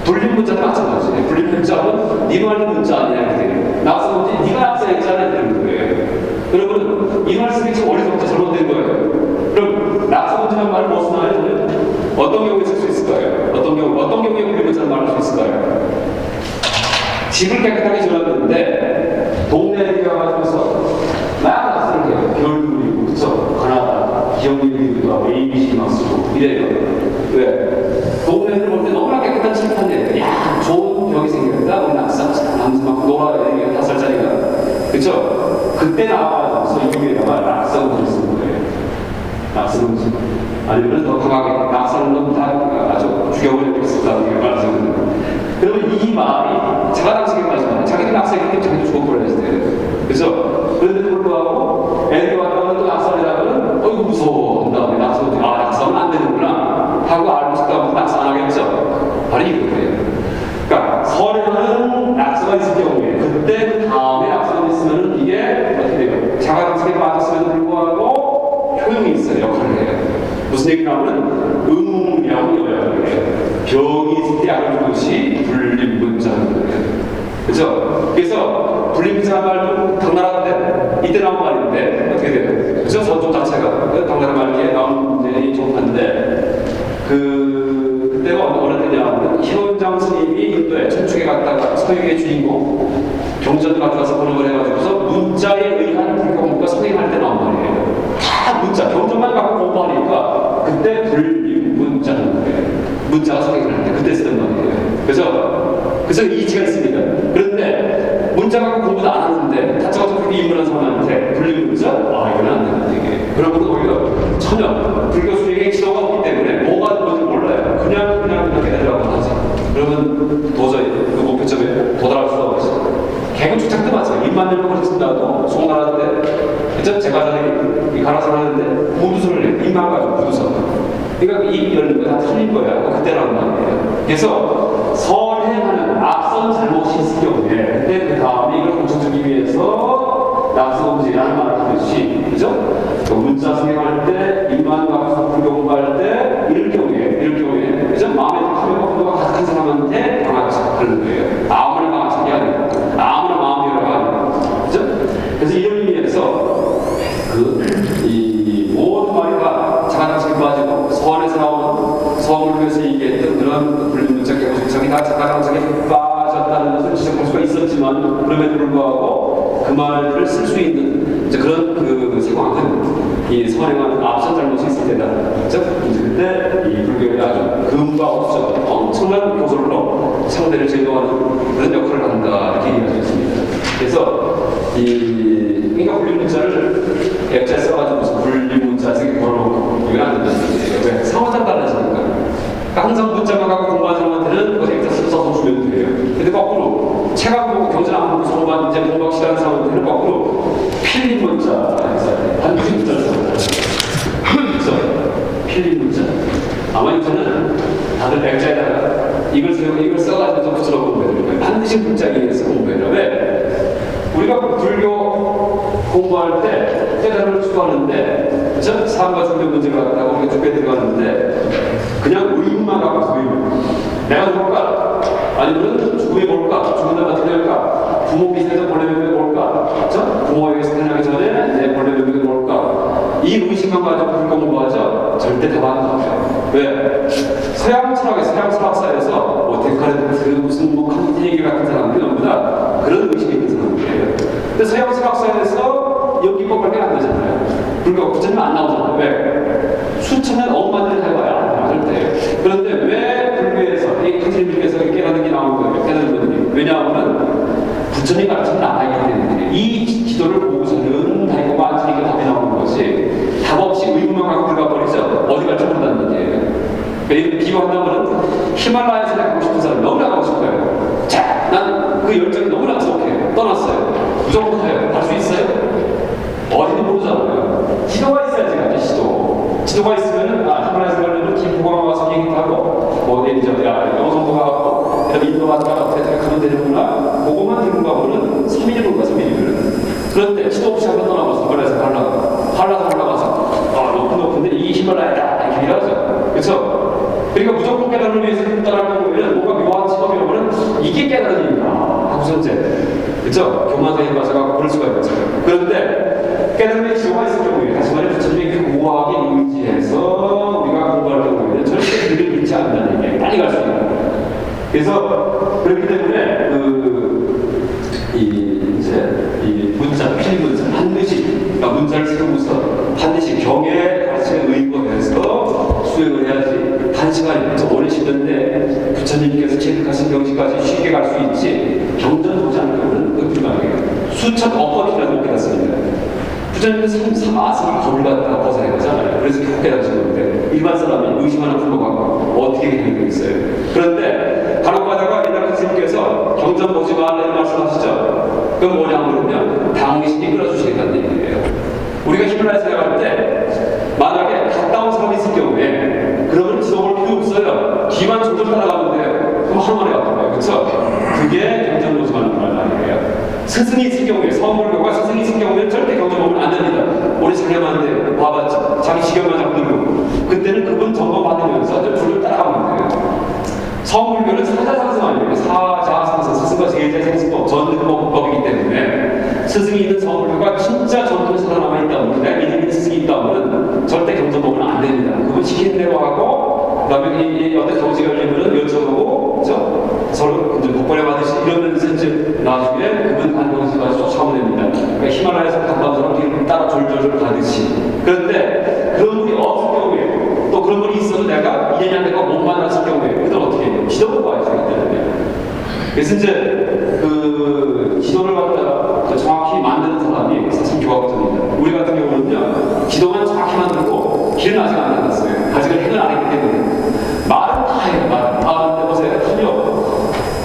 분리문자도 마찬가지예요. 분리문자는 네 말이 문자 아니냐 이렇게 돼요. 낙서금지 네가 낙서했잖아 이러는 거예요. 여러분, 이 말씀이 지금 어디서부터 잘못된 거예요? 그럼 낙서문자라는 말을 무엇을 나요? 어떤 경우에 쓸 수 있을까요? 어떤 경우에 분리문자라는 말을 쓸 수 있을까요? 집을 깨끗하게 지었는데 동네에 가가지고서 막 낙서를 해요. 별도 그리고 그쵸? 가나다, 기억력이기도 하고 ABC 막 쓰고 이래요. 왜? 동네를 볼 때 너무나 깨끗한 칠판인데 야 좋은 벽이 생겼다. 우리 낙서하자. 남자 막 놀아야 돼. 5살짜리가. 그쵸? 그때 나와서 이유에다가 낙서금지를 쓰는 거예요. 낙서금지. 아니면 더 강하게 낙서는 너무 다 아주 죽여버리겠습니다. 말씀을. 그러면 이 말이 자가당착의 말이잖아요. 자기도 낙서했기 때문에 자기도 죽어버려야 돼요. 그죠? 그런데도 불구하고 애들이 왔다면 또 낙서를 하면은 어이구 무서워. 한 다음에 낙서금지. 낙서는 안 되는구나. 하고 알고 싶다면 낙서 안 하겠죠? 바로 이거예요. 그러니까 서류는 낙서가 있을 경우에 그때 그 다음에 낙서가 있으면 이게 어떻게 돼요? 자가당착에 빠졌음에도 불구하고 효용이 있어요. 역할을 해요. 무슨 얘기냐면 음명여약이에요. 병이 있을 때 약을 주는 것이 분리문자는 거예요. 그죠? 그래서 분리문자란 말도 당나라 때 이때 나온 말인데 어떻게 돼요? 그죠? 서쪽 자체가 당나라 말기에 나온 문제이 정한데 그때가 어느 때냐면 희원장 스님이 인도에 천축에 갔다가 서유의 주인공 경전을 가져와서 번역을 해가지고서 문자에 의한 불교 공부가 선행할 때 나온 말이에요. 다 문자, 경전만 갖고 공부하니까 그때 분리문자는 거예요. 문자가 선행을 할 때 그때 쓰던 말이에요. 그래서 이치가 있습니다. 그런데 문자 갖고 공부도 안 하는 사람한테, 다짜고짜 그렇게 입문한 사람한테 불리는 문자? 아, 이건 안 된다, 이게. 그러고도 오히려 전혀 불교 수행의 지도가 없기 때문에 뭐가 뭔지 몰라요. 그냥 깨달으라고 하지. 그러면 도저히 그 목표점에 도달할 수가 없어. 개그 축작도 마찬가지. 입만 열고 그랬다고 송가라는데, 그죠? 제가 전에 가라선 하는데, 무두선을 해. 입만 가지고 무두선. 그러니까 입 열는 거 다 틀린 거야. 그때라는 말이에요. 그래서 선행하는 앞선 잘못이 있을 경우에, 근데 그 다음에 이걸 고쳐주기 위해서 낙서금지라는 말을 하듯이, 그죠? 문자 수행할 때, 입만 가지고 불교 공부할 때, 이럴 경우에, 그죠? 마음에 탐욕과 분노가 가득한 사람한테 강하게 하는 거예요. 아무나 강하게 아니고, 아무나 마음이 열어가 아니고, 그죠? 그래서 이런 의미에서, 이 모든 말이 다 자가당착에 빠지고, 서원에서 나오는 서원을 위해서 얘기했던 그런 불륜문자 개고식성이 다 자가당착에 빠졌다는 것을 지적할 수가 있었지만, 그럼에도 불구하고 그 말을 쓸 수 있는 이제 그런 그 상황은 이 선행하는 앞선 잘못이 있을 때다. 즉, 이제 그때 이 불교의 아주 근과 없어 엄청난 교설로 상대를 제도하는 그런 역할을 한다. 이렇게 얘기할 수 있습니다. 그래서 그러니까 불륜문자를 액자에 써가지고 무슨 불륜문자 쓰기 걸어놓고 이건 안 된다는 얘기예요. 왜? 상황상 달라지니까. 그러니까 항상 문자만 갖고 공부하는 사람한테는 그 액자 써서 주면 돼요. 근데 거꾸로 책 안 보고 경전 안 보고 공부한 이제 공부하기 싫어하는 사람한테는 거꾸로 필린 문자 반드시 문자를 써요. 그래서 필린 문자. 아마 요새는 다들 액자에다가 이걸 써가지고 붙여서 공부해야 돼요. 반드시 문자기에서 공부해요. 왜? 우리가 불교 공부할 때 깨달음을 추구하는데, 그죠? 삶과 중대 문제를 갖다가 우리가 죽게 들어가는데, 그냥 의문만 갖고 의문. 내가 뭘까? 아니면 죽음이 뭘까? 죽는다면 어떻게 될까? 부모 밑에서 본래 명맥이 뭘까? 그죠? 부모에게서 태어나기 전에 내 본래 명맥이 뭘까? 이 의식만 가지고 불교 공부하죠? 절대 답 안 나와요. 왜? 서양 철학사에서 뭐 데카르트, 무슨 뭐 칸트 얘기 같은 사람들이 전부 다 그런 의식이 있는 사람들이에요. 근데 서양 철학사에서 연기법밖에 안 되잖아요. 불교 부처님 안 나오잖아요. 왜? 수천 년 억만년을 해봐야 안 나올 때. 그런데 왜 불교에서 이 카톨릭에서 깨닫는 게 나오는 거예요? 깨닫는 거예요. 왜냐하면 부처님 가르친 나이기 때문에 이 기도를 보고서는 다 이거 맞으니까 답이 나오는 거지. 답 없이 의문만 갖고 들어가버리죠. 어디 갈지 모른다는 얘기예요. 그러니까 비유한다면 히말라야에서 가고 싶은 사람 너무나 가고 싶어요. 자, 난 그 열정이 너무나 속해요. 떠났어요. 무조건 가요. 갈 수 있어요? 어디는 모르잖아요. 지도가 있어야지 가죠. 지도가 있으면은 히말라야에서 가려면 김포공항 와서 비행기 타고 뭐 어디 이제 영성도 가고 그다음에 인도 갔다가 어떻게 가면 되는구나. 그거만 들고 가면은 3일이 걸가 3일이면은. 그런데 지도 없이 한번 떠나봐서 히말라야에서 올라가서 높은데 이 히말라야다 이렇게 얘기하죠. 그렇죠? 그러니까 무조건 깨달음을 위해서 떠나는 거면 뭔가 묘한 직업이 오면 이게 깨달음입니다. 하고서 이제 그렇죠? 교만사에 빠져가고 그럴 수가 있죠. 그런데 깨달음의 지도가 있을 경우에 다시 말해 부처님이 고하게 의지해서 우리가 공부할 경우에는 절대 그를 잃지 않는다는 얘기예요. 빨리 갈 수 있는. 그래서 그렇기 때문에 이 문자, 필문자 반드시 그러니까 문자를 세우고서 반드시 경에 가르침에 의거해서 수행을 해야지. 단시간에 오래 쉬는데 부처님께서 체득하신 경지까지 쉽게 갈 수 있지. 경전 보지 않는 경우는 그 불가능해요. 수천 억번이라도 못 깨닫습니다. 부처님은 아스미 겁을 갖다가 벗어야 되잖아요. 그래서 결국 깨닫으신 건데 일반 사람이 의심하는 불법하고 어떻게 해결되겠어요. 그런데 간혹 가다가 옛날 스님께서 경전 보지 말라는 말씀하시죠. 그건 뭐냐면요, 당신이 끌어주시겠다는 얘기예요. 우리가 히말라야 생각할 때 만약에 갔다 온 사람이 있을 경우에 그러면 지도볼 필요 없어요. 뒤만 점점 따라가면 돼요. 그럼 하루 만에 갔던 거예요. 그렇죠? 그게 경전 보지 말라는 말 아니에요. 스승이 있을 경우에, 서울교가 스승이 있을 경우에 절대 경전 보면 안 됩니다. 우리 자기만 돼. 봐봤죠? 자기 시경만 잡고 들고. 그때는 그분 점검 받으면서 불을 따라가면 돼요. 서울교는 사자상승 아니에요. 사자상승, 스승과 제자 생승법, 전능법이기 때문에 스승이 있는 서울교가 진짜 전통에 살아남아 있다면, 내가 믿는 스승이 있다면 절대 경전 보면 안 됩니다. 그분 시키는 대로 하고, 그 다음에 어떤 경지가 열리면 여쭤보고, 그죠? 서로 이제 복권에 받으시 이러면서 이제 나중에 그분 간 경지까지 쫓아오면 됩니다. 그러니까 히말라야에서 갔다 온 사람 따라 졸졸졸 가듯이. 그런데 그런 분이 없을 경우에, 또 그런 분이 있어도 내가 2년이 안 되고 못 만났을 경우에, 그들 어떻게 해요? 지도를 봐야 되기 때문에. 그래서 이제 그 지도를 갖다가 정확히 길은 아직 안 나갔어요. 아직은 행을 안 했기 때문에. 말은 다 해요. 말은. 아, 보세요.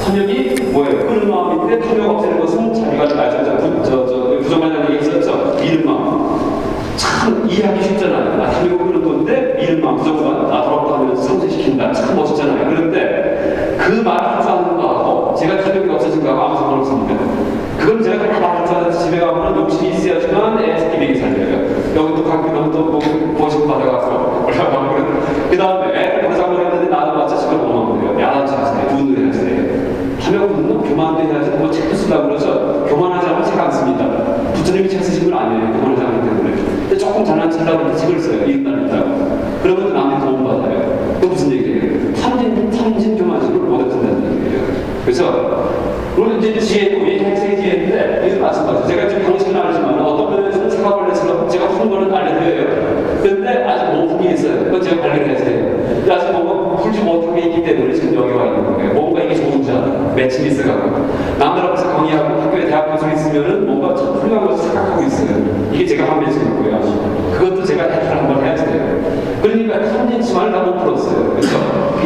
탐욕이 뭐예요? 끄는 마음인데 탐욕 없애는 것은 자기가 부정하는 얘기 있었죠? 믿는 마음. 참 이해하기 쉽잖아요. 탐욕을 끄는 건데 믿는 마음, 부정만 더럽다 하면서 상쇄시킨다. 참 멋있잖아요. 그런데 그 말을 하는 거하고 제가 탐욕이 없어진 거하고 아무 상관없습니다. 그건 제가 그냥 말을 하는 집에 가면 욕심이 있어야지만 애 새끼 먹이 살려요. 여기도 가끔 또 보시고 받아가서 올라가고 그 다음에 애를 보장을 했는데 나도 마찬가지로 보는 거예요. 야단 차세요. 분노 해야지. 탐욕 분노 교만도 해야지. 뭐 책도 쓰려고 그러죠. 교만하지 않으면 책 안 씁니다. 부처님이 책 쓰신 건 아니에요. 교만하지 않기 때문에. 근데 조금 잘난 척하려고 이렇게 책을 써요. 읽는다고. 그러면 남의 도움받아요. 또 무슨 얘기예요? 탐진 교만식을 못했다는 얘기예요. 그래서 물론 이제 지혜도 핵세의 지혜인데 이거 마찬가지죠. 제가 지금 당신은 알지만 어떤 면에서는 사과벌레처럼 제가 푸는 거는 알려드려요. 근데 아직 모품이 있어요. 그건 제가 관리를 해야 돼요. 아직 뭔가 풀지 못한 게 있기 때문에 지금 여기 와 있는 거예요. 뭔가 이게 좋은지 알아. 매칭이 있어가지고 남들 앞에서 강의하고 학교에 대학 교수 있으면은 뭔가 참 훌륭한 것을 생각하고 있어요. 이게 제가 한 매칭이고요. 그것도 제가 해결 한번 해야 돼요. 그러니까 탐진치만을 다 못 풀었어요. 그래서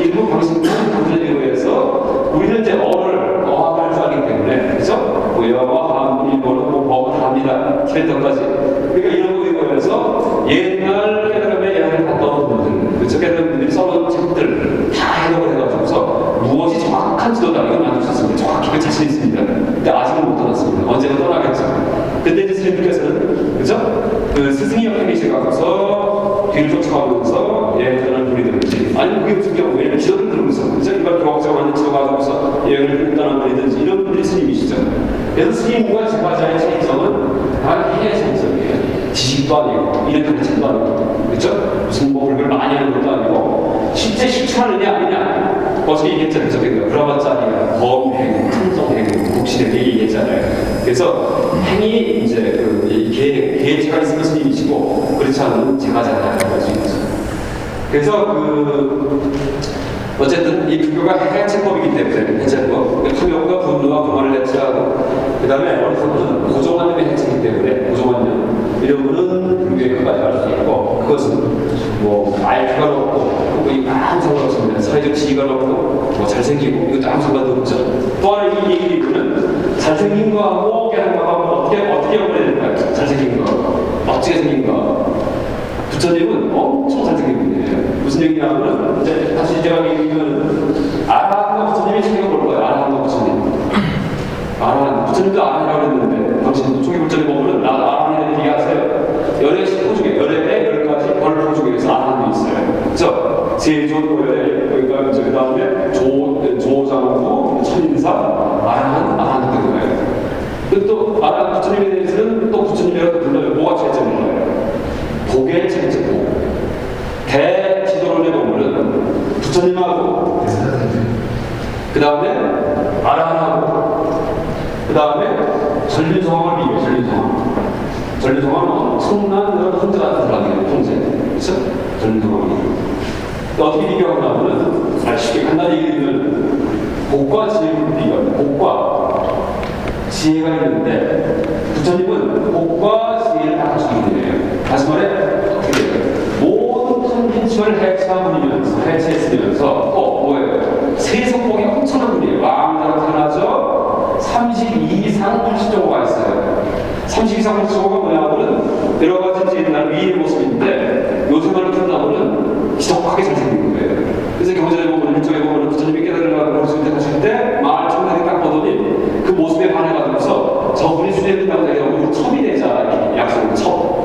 일부 방식은 단순히 의해서 우리는 이제 어학을 줄 알기 때문에 그죠? 뭐 영어, 한국, 일본어, 뭐 법을 합니다. 티베트까지. 그러니까 이런 거에 의해서 옛날 깨달음의 예화를 봤던 분들, 그죠? 깨달음들이 써놓은 책들 다 해석을 해가지고서 무엇이 정확한 지도다 이걸 만드셨습니다. 정확히 그 자신 있습니다. 근데 아직은 못 떠났습니다. 언제나 떠나겠죠. 근데 이제 스님께서는 그죠? 그 스승이 옆에 계셔가지고서 뒤를 쫓아가면서 여행을 부리든지 아니면 그게 무슨 경우 왜냐면 지도를 들으면서 그죠? 일반 교학자가 하는 지도 가지고서 여행을 떠나는 분이든지 이런 분들이 스님이시죠. 그래서 스님과 제과자의 차이점은 다 해의 차이점이에요. 지식도 아니고 이런 책도 아니고 그렇죠? 무슨 뭐 불교를 많이 하는 것도 아니고 실제 실천하느냐 아니냐 어제 얘기했잖아요. 그라바짜 아니라 범행, 충성행, 독실행 얘기했잖아요. 그래서 행이 이제 그 계획체가 있으면 스님이시고 그렇지 않으면 제과자라고 할 수 있죠. 그래서 어쨌든 이 불교가 해체법이기 때문에 해체법, 탐욕과 분노와 교만을 해체하고 그 다음에 어디서부터는 고정관념의 해체이기 때문에 고정관념 이런 거는 불교의 끝까지 갈 수 있고 그것은 뭐 IQ가 높고 뭐 아무 상관없습니다. 사회적 지위가 높고 뭐 잘생기고 이것도 아무 상관도 없죠. 또 하나 이 얘기는 잘생긴 거하고 깨달은 거하고 어떻게 연결해야 될까요? 잘생긴 거, 멋지게 생긴 거. 부처님은 엄청 잘생긴 분이에요. 무슨 얘기냐면 이제 다시 제가 얘기하면 아라한과 부처님이 챙겨볼 거예요. 아라한과 부처님. 아라한 부처님도 아라한이라고 했는데 당신도 초기 부처님 보면 아라한이라는 얘기하세요. 열의 10호 중에 열의 10가지 벌포 중에서 아라한도 있어요. 그죠? 세조열의 그러니까 그 다음에 조장구 천인사 아라한 되는 거예요. 그리고 또 아라한 부처님에 대해서는 또 부처님이라고 불러요. 뭐가 최점인가요? 복의 책제고 대지도론에 보면은 부처님하고 그 다음에 아라한하고 그 다음에 전륜성왕을 비교해요. 전륜성왕은 엄청난 그런 형제 같은 사람이에요. 형제 그렇죠? 전륜성왕이 어떻게 비교하냐면은 쉽게 간단히 얘기하면 복과 지혜를 비교합니다. 복과 지혜가 있는데 부처님은 복과 지혜를 다 가지고 있네요. 다시 말해 어떻게 돼요? 모든 탐진치를 해체했으면서 또 뭐예요? 세속복이 엄청난 분이에요. 왕자로 태어나죠. 32 이상 불신정보가 있어요. 30 이상 불신정보가 뭐냐면은 여러 가지 옛날 위의 모습인데 요새 말로 튼다면은 지독하게 잘생긴 거예요. 그래서 경전에 보면 일정에 보면 부처님이 깨달으려고 모습을 하실 때 마을 청년이 딱 보더니 그 모습에 반해가지고서 저분이 수행된다고 얘기하고 우리 첩이 되자 이렇게 약속을 첩.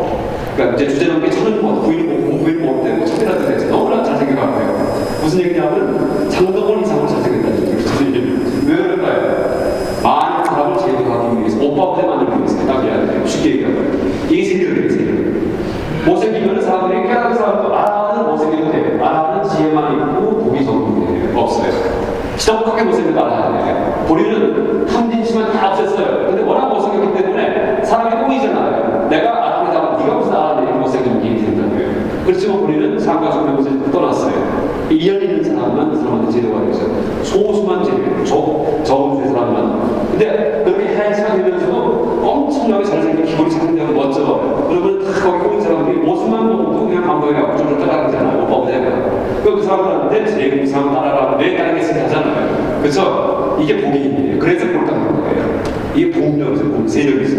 그러니까 이제 주제넘게 천은 부인을 못 되고 첩이라도 되지. 너무나 잘생겨가고요. 무슨 얘기냐면 장동건 이상으로 잘생겼다는 얘기예요. 왜 그럴까요? 많은 사람을 제도하기 위해서 오빠부터 만들기 위해서 딱 해야 돼요. 쉽게 얘기하면 이게 생겨요. 못생기면 사람들이 깨달은 사람도 아는 못생겨도 돼요. 아는 지혜만 있고 복이 적은 돼요. 없어요. 지독하게 못생겨도 알아야 돼요. 본인은 탐진치만 다 없앴어요. 근데 워낙 못생겼기 때문에 사람이 똥이잖아요. 내가 알아내다가 네가 무슨 알아내 못생긴 얘기 된다고요. 그렇지만 본인은 삶과 죽는 것을 떠났어요. 이연 있는 사람만 그 사람한테 제도가 되죠. 소수만 제도예요. 적은 세 사람만. 근데 그렇게 해체하면서도 엄청나게 잘생긴 기분이 잘생기고 멋져. 그러면 다 거기 온 사람들이 모습만 보고 그냥 감동해갖고 좀 무상하는데 제 무상 따라라 왜 따르겠습니까 하잖아요. 그렇죠? 이게 복이에요. 그래서 복을 따르는 거예요. 이게 복음이죠. 세력이죠.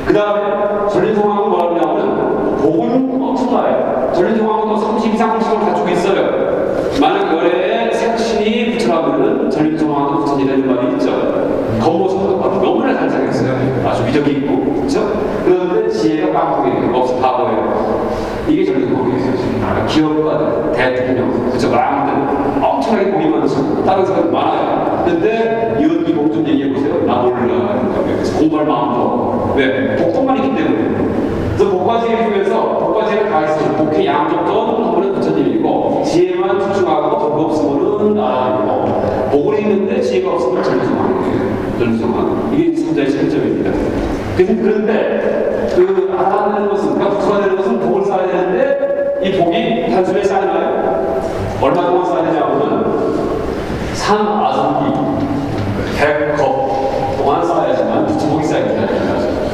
그 다음에 전리성왕은 뭐냐면 복은 엄청나요. 전리성왕은 또 30 이상 복을 가지고 있어요. 만약 열애에 색신이 부처라면은 전리성왕도 부처님이라는 말이 있죠. 겉모습도 너무나 잘생겼어요. 아주 위력이 있고, 그렇죠? 그런데 지혜가 깡통이에요. 없어 바보예요. 이게 전리성왕이에요. 기업가, 대통령, 그렇죠? 왕들 엄청나게 복이 많죠. 다른 사람 많아요. 근데 연기복 좀 얘기해보세요. 나 몰라. 공부할 마음도. 왜? 복통만 있기 때문에. 그래서 복과지혜 중에서 복과지혜를 다 있어요. 복의 양쪽도 한번은 부처님이고 지혜만 집중하고 그거 없으면은 나라이고 복을 있는데 지혜가 없으면 전리성왕이에요. 전리성왕. 이게 삼자의 차이점입니다. 그런데 그 알아내는 것은, 그러니까 부처가 되는 것은 복을 쌓아야 되는데 이 복이 단순히 쌓이나요? 얼마 동안 쌓이냐면은 3아승기 100컵 동안 쌓아야지만 부처복이 쌓입니다.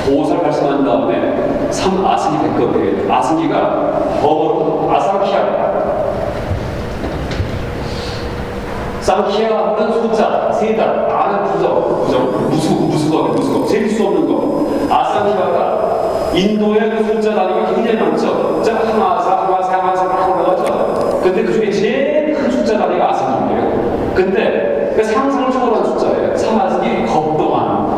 보살 발심한 다음에 3아승기 100컵이에요. 아승기가 법으로 아상키아. 쌍키아 하는 숫자, 세다, 아는 부정, 무수거, 셀 수 없는 거. 아상키아가 인도의 그 숫자 단위가 굉장히 많죠. 자, 하나죠. 근데 그 중에 제일 큰 숫자 단위가 아상키아예요. 근데 그 상상을 초월한 숫자예요. 3아승기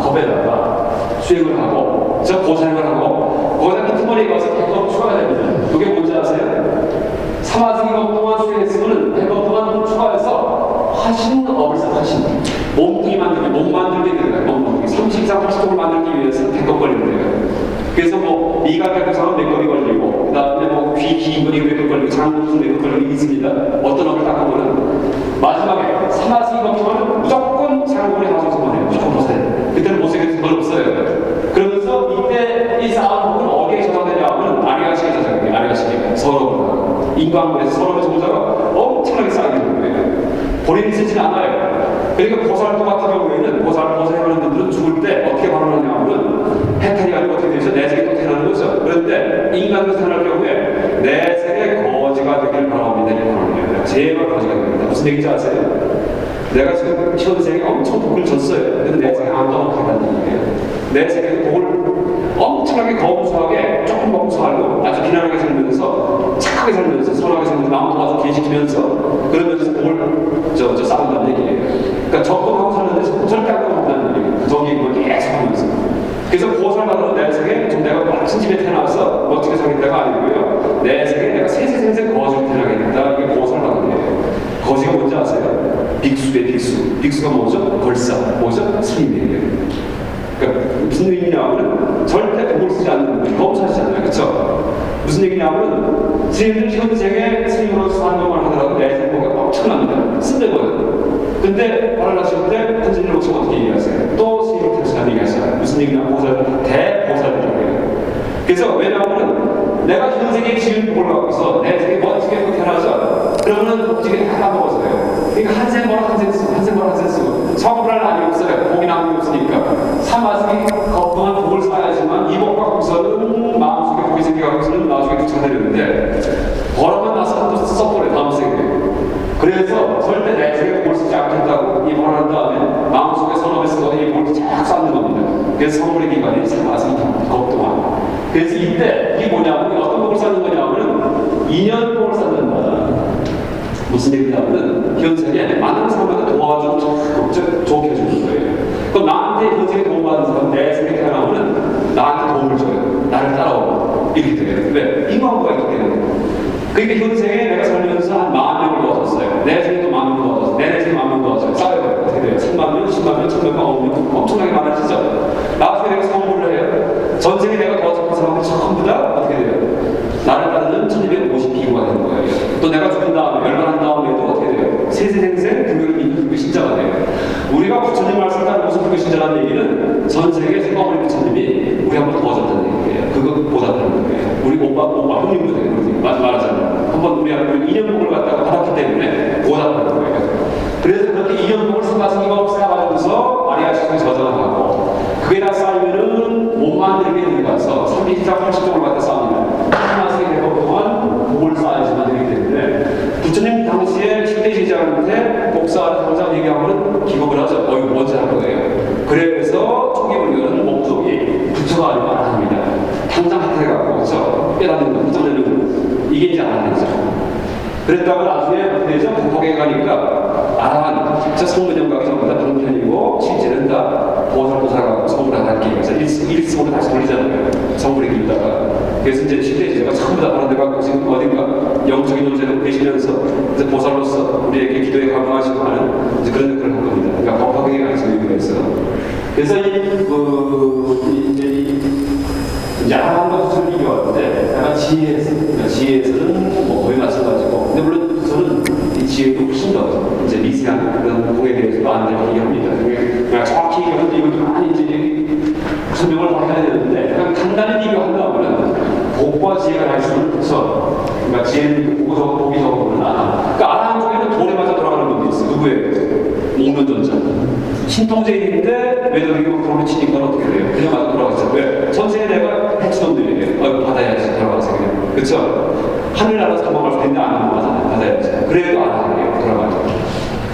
겁에다가 수행을 하고, 저 보살을 하고, 거기다 끝머리에 가서 100컵 추가가 됩니다. 그게 뭔지 아세요? 3아승기 겁 동안 수행했으면 100컵 동안 추가해서 화신업을 써, 화신. 몸뚱이 만들기, 몸 만들기 들어가요. 몸 만들기. 30 이상 80을 만들기 위해서 100컵 걸리면 돼요. 그래서 뭐, 이가 100컵은 몇 겁이 걸리고, 그 다음에 뭐, 귀 거리 몇 컵 걸리고, 장무슨 몇 컵 걸리고 있습니다. 어떤 업을 닦아보면, 마지막에 3아승기 겁 동안 무조건 장무리 하소서만 해요. 무조건 보세요. 그때는 못생겨서 돈 없어요. 그러면서 이때 이 쌓은 복은 어디에 저장되냐면 아리아식에 저장돼요. 아리아식에 서로 인과응보에서 서로의 정자가 엄청나게 쌓이게 되는 거예요. 본인이 쓰진 않아요. 그러니까 보살도 같은 경우에는 보살하는 분들은 죽을 때 어떻게 발언하냐면 해탈이 아니고 어떻게 되죠? 내세계 또 태어나는 거죠. 그런데 인간으로 태어날 경우에 내세계 거지가 되길 바랍니다. 이렇게 발언해요. 제발 거지가 됩니다. 무슨 얘기인지 아세요? 내가 지금 현생에 엄청 복을 줬어요. 근데 내 생에 안 떠먹겠다는 얘기예요. 내 생에 복을 엄청나게 검소하게 조금 먹고 살고 아주 비난하게 살면서 착하게 살면서 선하게 살면서 남도 와서 계시키면서 그러면서 복을 쌓는다는 얘기예요. 그러니까 적금하고 사는데 절대 안 떠먹는다는 얘기예요. 정기 그걸 계속 하면서. 그래서 보살 받으러 내 생에 좀 내가 멋진 집에 태어나서 멋지게 살겠다가 아니고요. 내 생에 내가 세세생생 거지로 태어나겠다. 이게 보살 받는 거예요. 거지가 뭔지 아세요? 빅수의 빅수. 빅수가 뭐죠? 걸사. 뭐죠? 스님이에요. 그러니까 무슨 얘기냐면 절대 복을 쓰지 않는 분이 검사하시잖아요. 그렇죠? 무슨 얘기냐면 스님들 현생에 스님으로서 활동을 하더라도 내 생각이 엄청납니다. 쓴다고요. 근데 말을 하실 때 현진을 놓치고 어떻게 얘기하세요? 또 스님을 대신하는 얘기하세요. 무슨 얘기냐면 대보살이라고요. 그래서 왜냐하면 내가 현생에 지은 복을 갖고 있어 내 생에 멋지게 태어나서 그러면은 복지게 다 먹어서요. 그러니까 한생 벌어 한생 쓰고 성불할 날이 없어요. 복이 남는 없으니까 3아승기 겁동안 복을 쌓아야지만 이 복 갖고서는 마음속에 복이 생겨가고서는 나중에 부처되는데 벌어만 나서 또 써버려 다음 생에. 그래서 절대 내 생에 복을 쓰지 않겠다고 이 벌한 다음에 마음속에 선업에 쓰고 이 복을 쫙 쌓는 겁니다. 그래서 성불의 기간이 3아승기 겁동안. 그래서 이때 이게 뭐냐면 어떤 복을 쌓는 거냐면 2년 복을 쌓는다. 무슨 얘기냐면 현생에 많은 사람한테 도와주고 좋게 해주는 거예요. 그럼 나한테 현생에 도움받는 사람 내 생에 태어나면 나한테 도움을 줘요. 나를 따라오고 이렇게 돼요. 왜? 인과응보가 있기 때문에. 그러니까 현생에 내가 살면서 한 10,000명을 도와줬어요. 내 생에도 10,000명 도와줬어요. 내 생에 10,000명 도와줬어요. 쌓여요. 어떻게 돼요? 10,000명, 10,000명, 1,000명, 5,000명 엄청나게 많아지죠. 나중에 내가 성불을 해요. 전생에 내가 도와줬던 사람들 전부 다 어떻게 돼요? 나를 따르는 1250비구가 되는 거예요. 또 내가 죽은 다음에 멸망한 다음에도 어떻게 돼요? 세세생생 불교를 믿는 불교 신자가 돼요. 우리가 부처님 말씀 따르는 무슨 불교 신자라는 얘기는 전 세계 생각하는 부처님이 우리 한번 도와줬다는 얘기예요. 그거 보답하는 거예요. 우리 오빠 형님도 되는 거지. 말하자면 한번 우리 2년복을 갖다가 받았기 때문에 보답하는 거예요. 그래서 그렇게 2년복을 3아승기가 쌓아가지고서 아리아식을 저장하고 그게 다 쌓이면은 못 만들게 들어가서 30장 80종을 갖다 쌓으면 3아승기 100번 동안 복을 쌓아야지 만들기 때문에 부처님 당시 부처가 아니고 안 합니다. 당장 핫해갖고, 그렇죠? 깨닫는 거, 부처되는 거. 이게 이제 안 하는 거죠. 그랬다가 나중에 어떻게 되죠? 북쪽에 가니까 아라한, 진짜 성문영각이 전부 다 방편이고, 실제는 다 보살하고 성불 하나님께 가서 일승으로 다시 돌리잖아요. 성불에 기르다가. 그래서 이제 실제제가 전부 다 다른 데 가고 지금 어딘가 영적인 존재로 계시면서 이제 보살로서 우리에게 기도에 감동하시고 하는 이제 그런 역할을 한 겁니다. 그러니까 법화경에 가서 의미에서. 그래서 이제 아라한과 부처를 비교하는데 약간 지혜에서는 뭐 거의 마찬가지고, 근데 물론 저는 이 지혜도 훨씬 더 이제 미세한 그런 공에 대해서 많은 얘기합니다. 그러니까 정확히 얘기하는데 이것도 많이 이제 설명을 더 해야 되는데, 약간 간단히 비교한다면은 복과 지혜가 다 있으면 그렇죠. 그러니까 지혜는 복이 적어보면 그러니까 아라한 쪽에는 돌에 맞아 돌아가는 분도 있어요. 누구예요? 목론 존재. 신통제인인데 외도리고 돌을 치니까 어떻게 돼요? 그냥 맞아 돌아가죠. 왜? 전생에 내가 해치놈들이에요. 받아야지 돌아가서 그냥. 그렇죠? 하늘나라 도망갈 수 있는데 안 넘어가잖아요. 받아야지. 그래도 아라한이에요. 돌아가죠.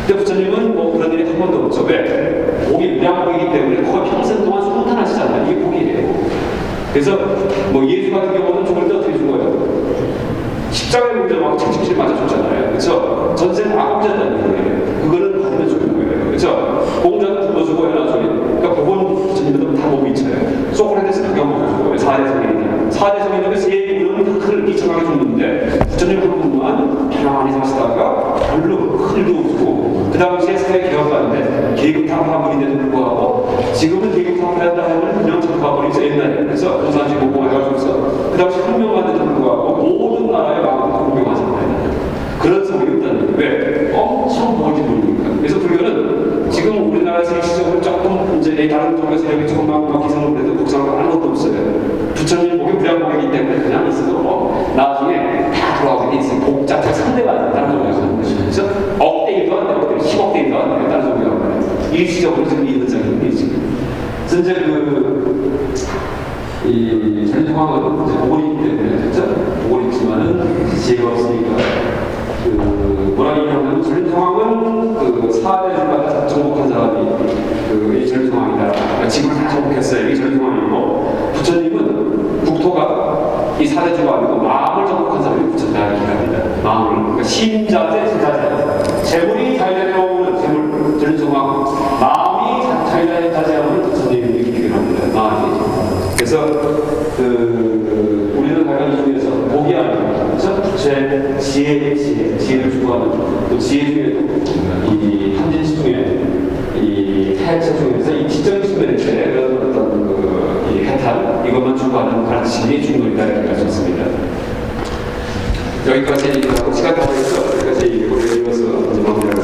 근데 부처님은 뭐 그런 일이 한 번도 없죠. 왜? 복이 무량복이기 때문에 거의 평생 동안 순탄하시잖아요. 이게 복이에요. 그래서 뭐 예수 같은 경우는 죽을 때 어떻게 죽어요? 십자가에 물려막 책찍질 맞아 죽잖아요. 그렇죠? 전생 악업자다는 거예요. 그거는 받으면 죽는 거예요. 그렇죠? 공자는 굶어 죽어요, 나중에. 그러니까 복은 부처님들은 다 몸이 있어요. 소크라테스 그게 먹고 죽어요. 4대 성인이냐. 4대 성인에서 예의는 큰을 끼쳐가게 죽는데 부처님 한 분만 편안히 사시다가 별로 큰일도 없고, 그 당시에 사회 개혁가인데 계급탕 파문인데도 불구하고 지금은 계급탕 파문이다 하면 그냥 적화버리죠. 옛날에. 그래서 공산주의 공공해가지고서 그 당시 혁명한데도 불구하고 모든 나라의 마음을 공명하잖아요. 그런 성이 없다는 거예요. 왜? 엄청 복을 모르니까. 그래서 불교는 지금 우리나라에서 일시적으로 조금 이제 다른 종교 세력이 조금 막 기성을 해도 국상을 하는 것도 없어요. 부처님 복이 무량복이기 때문에 그냥 있어도 나중에 다 돌아오게 돼 있어요. 복 자체가 상대가 아니라 다른 종교에서 하는 것이죠. 그래서 억대일도 안 되고 10억대일도 안 되고 다른 종교가 하는 거예요. 일시적으로 지금 이 현상이 있지. 그래서 이제 이 전통화는 이제 복을 있기 때문에 진짜 복을 있지만은 지혜가 없으니까 뭐라 얘기하면 전통왕은 4대 중간에 정복한 사람이 이 전통왕이다. 그러니까 지금은 다 정복했어요. 이 전통왕이고, 부처님은 국토가 이 4대 주가 아니고 마음을 정복한 사람이 부처다 얘기합니다. 마음을. 그러니까 심자재, 제자재. 재물이 자유자재로는 재물 전통왕, 마음이 자유자재하면 부처님이 얘기합니다. 마음이. 그래서 우리는 약간 이 중에서 복이 아니고, 그렇죠? 지혜를 추구하는, 또 지혜 중에도 이 한진시 중에 이 해체 중에서 이 지적인 측면에서 그런 어떤 이 해탈, 이것만 추구하는 가르침이 중론이다 이렇게 할 수 있습니다. 여기까지 얘기하고 시간 다 됐죠? 여기까지 얘기하고 이어서 이제 마무리하겠습니다.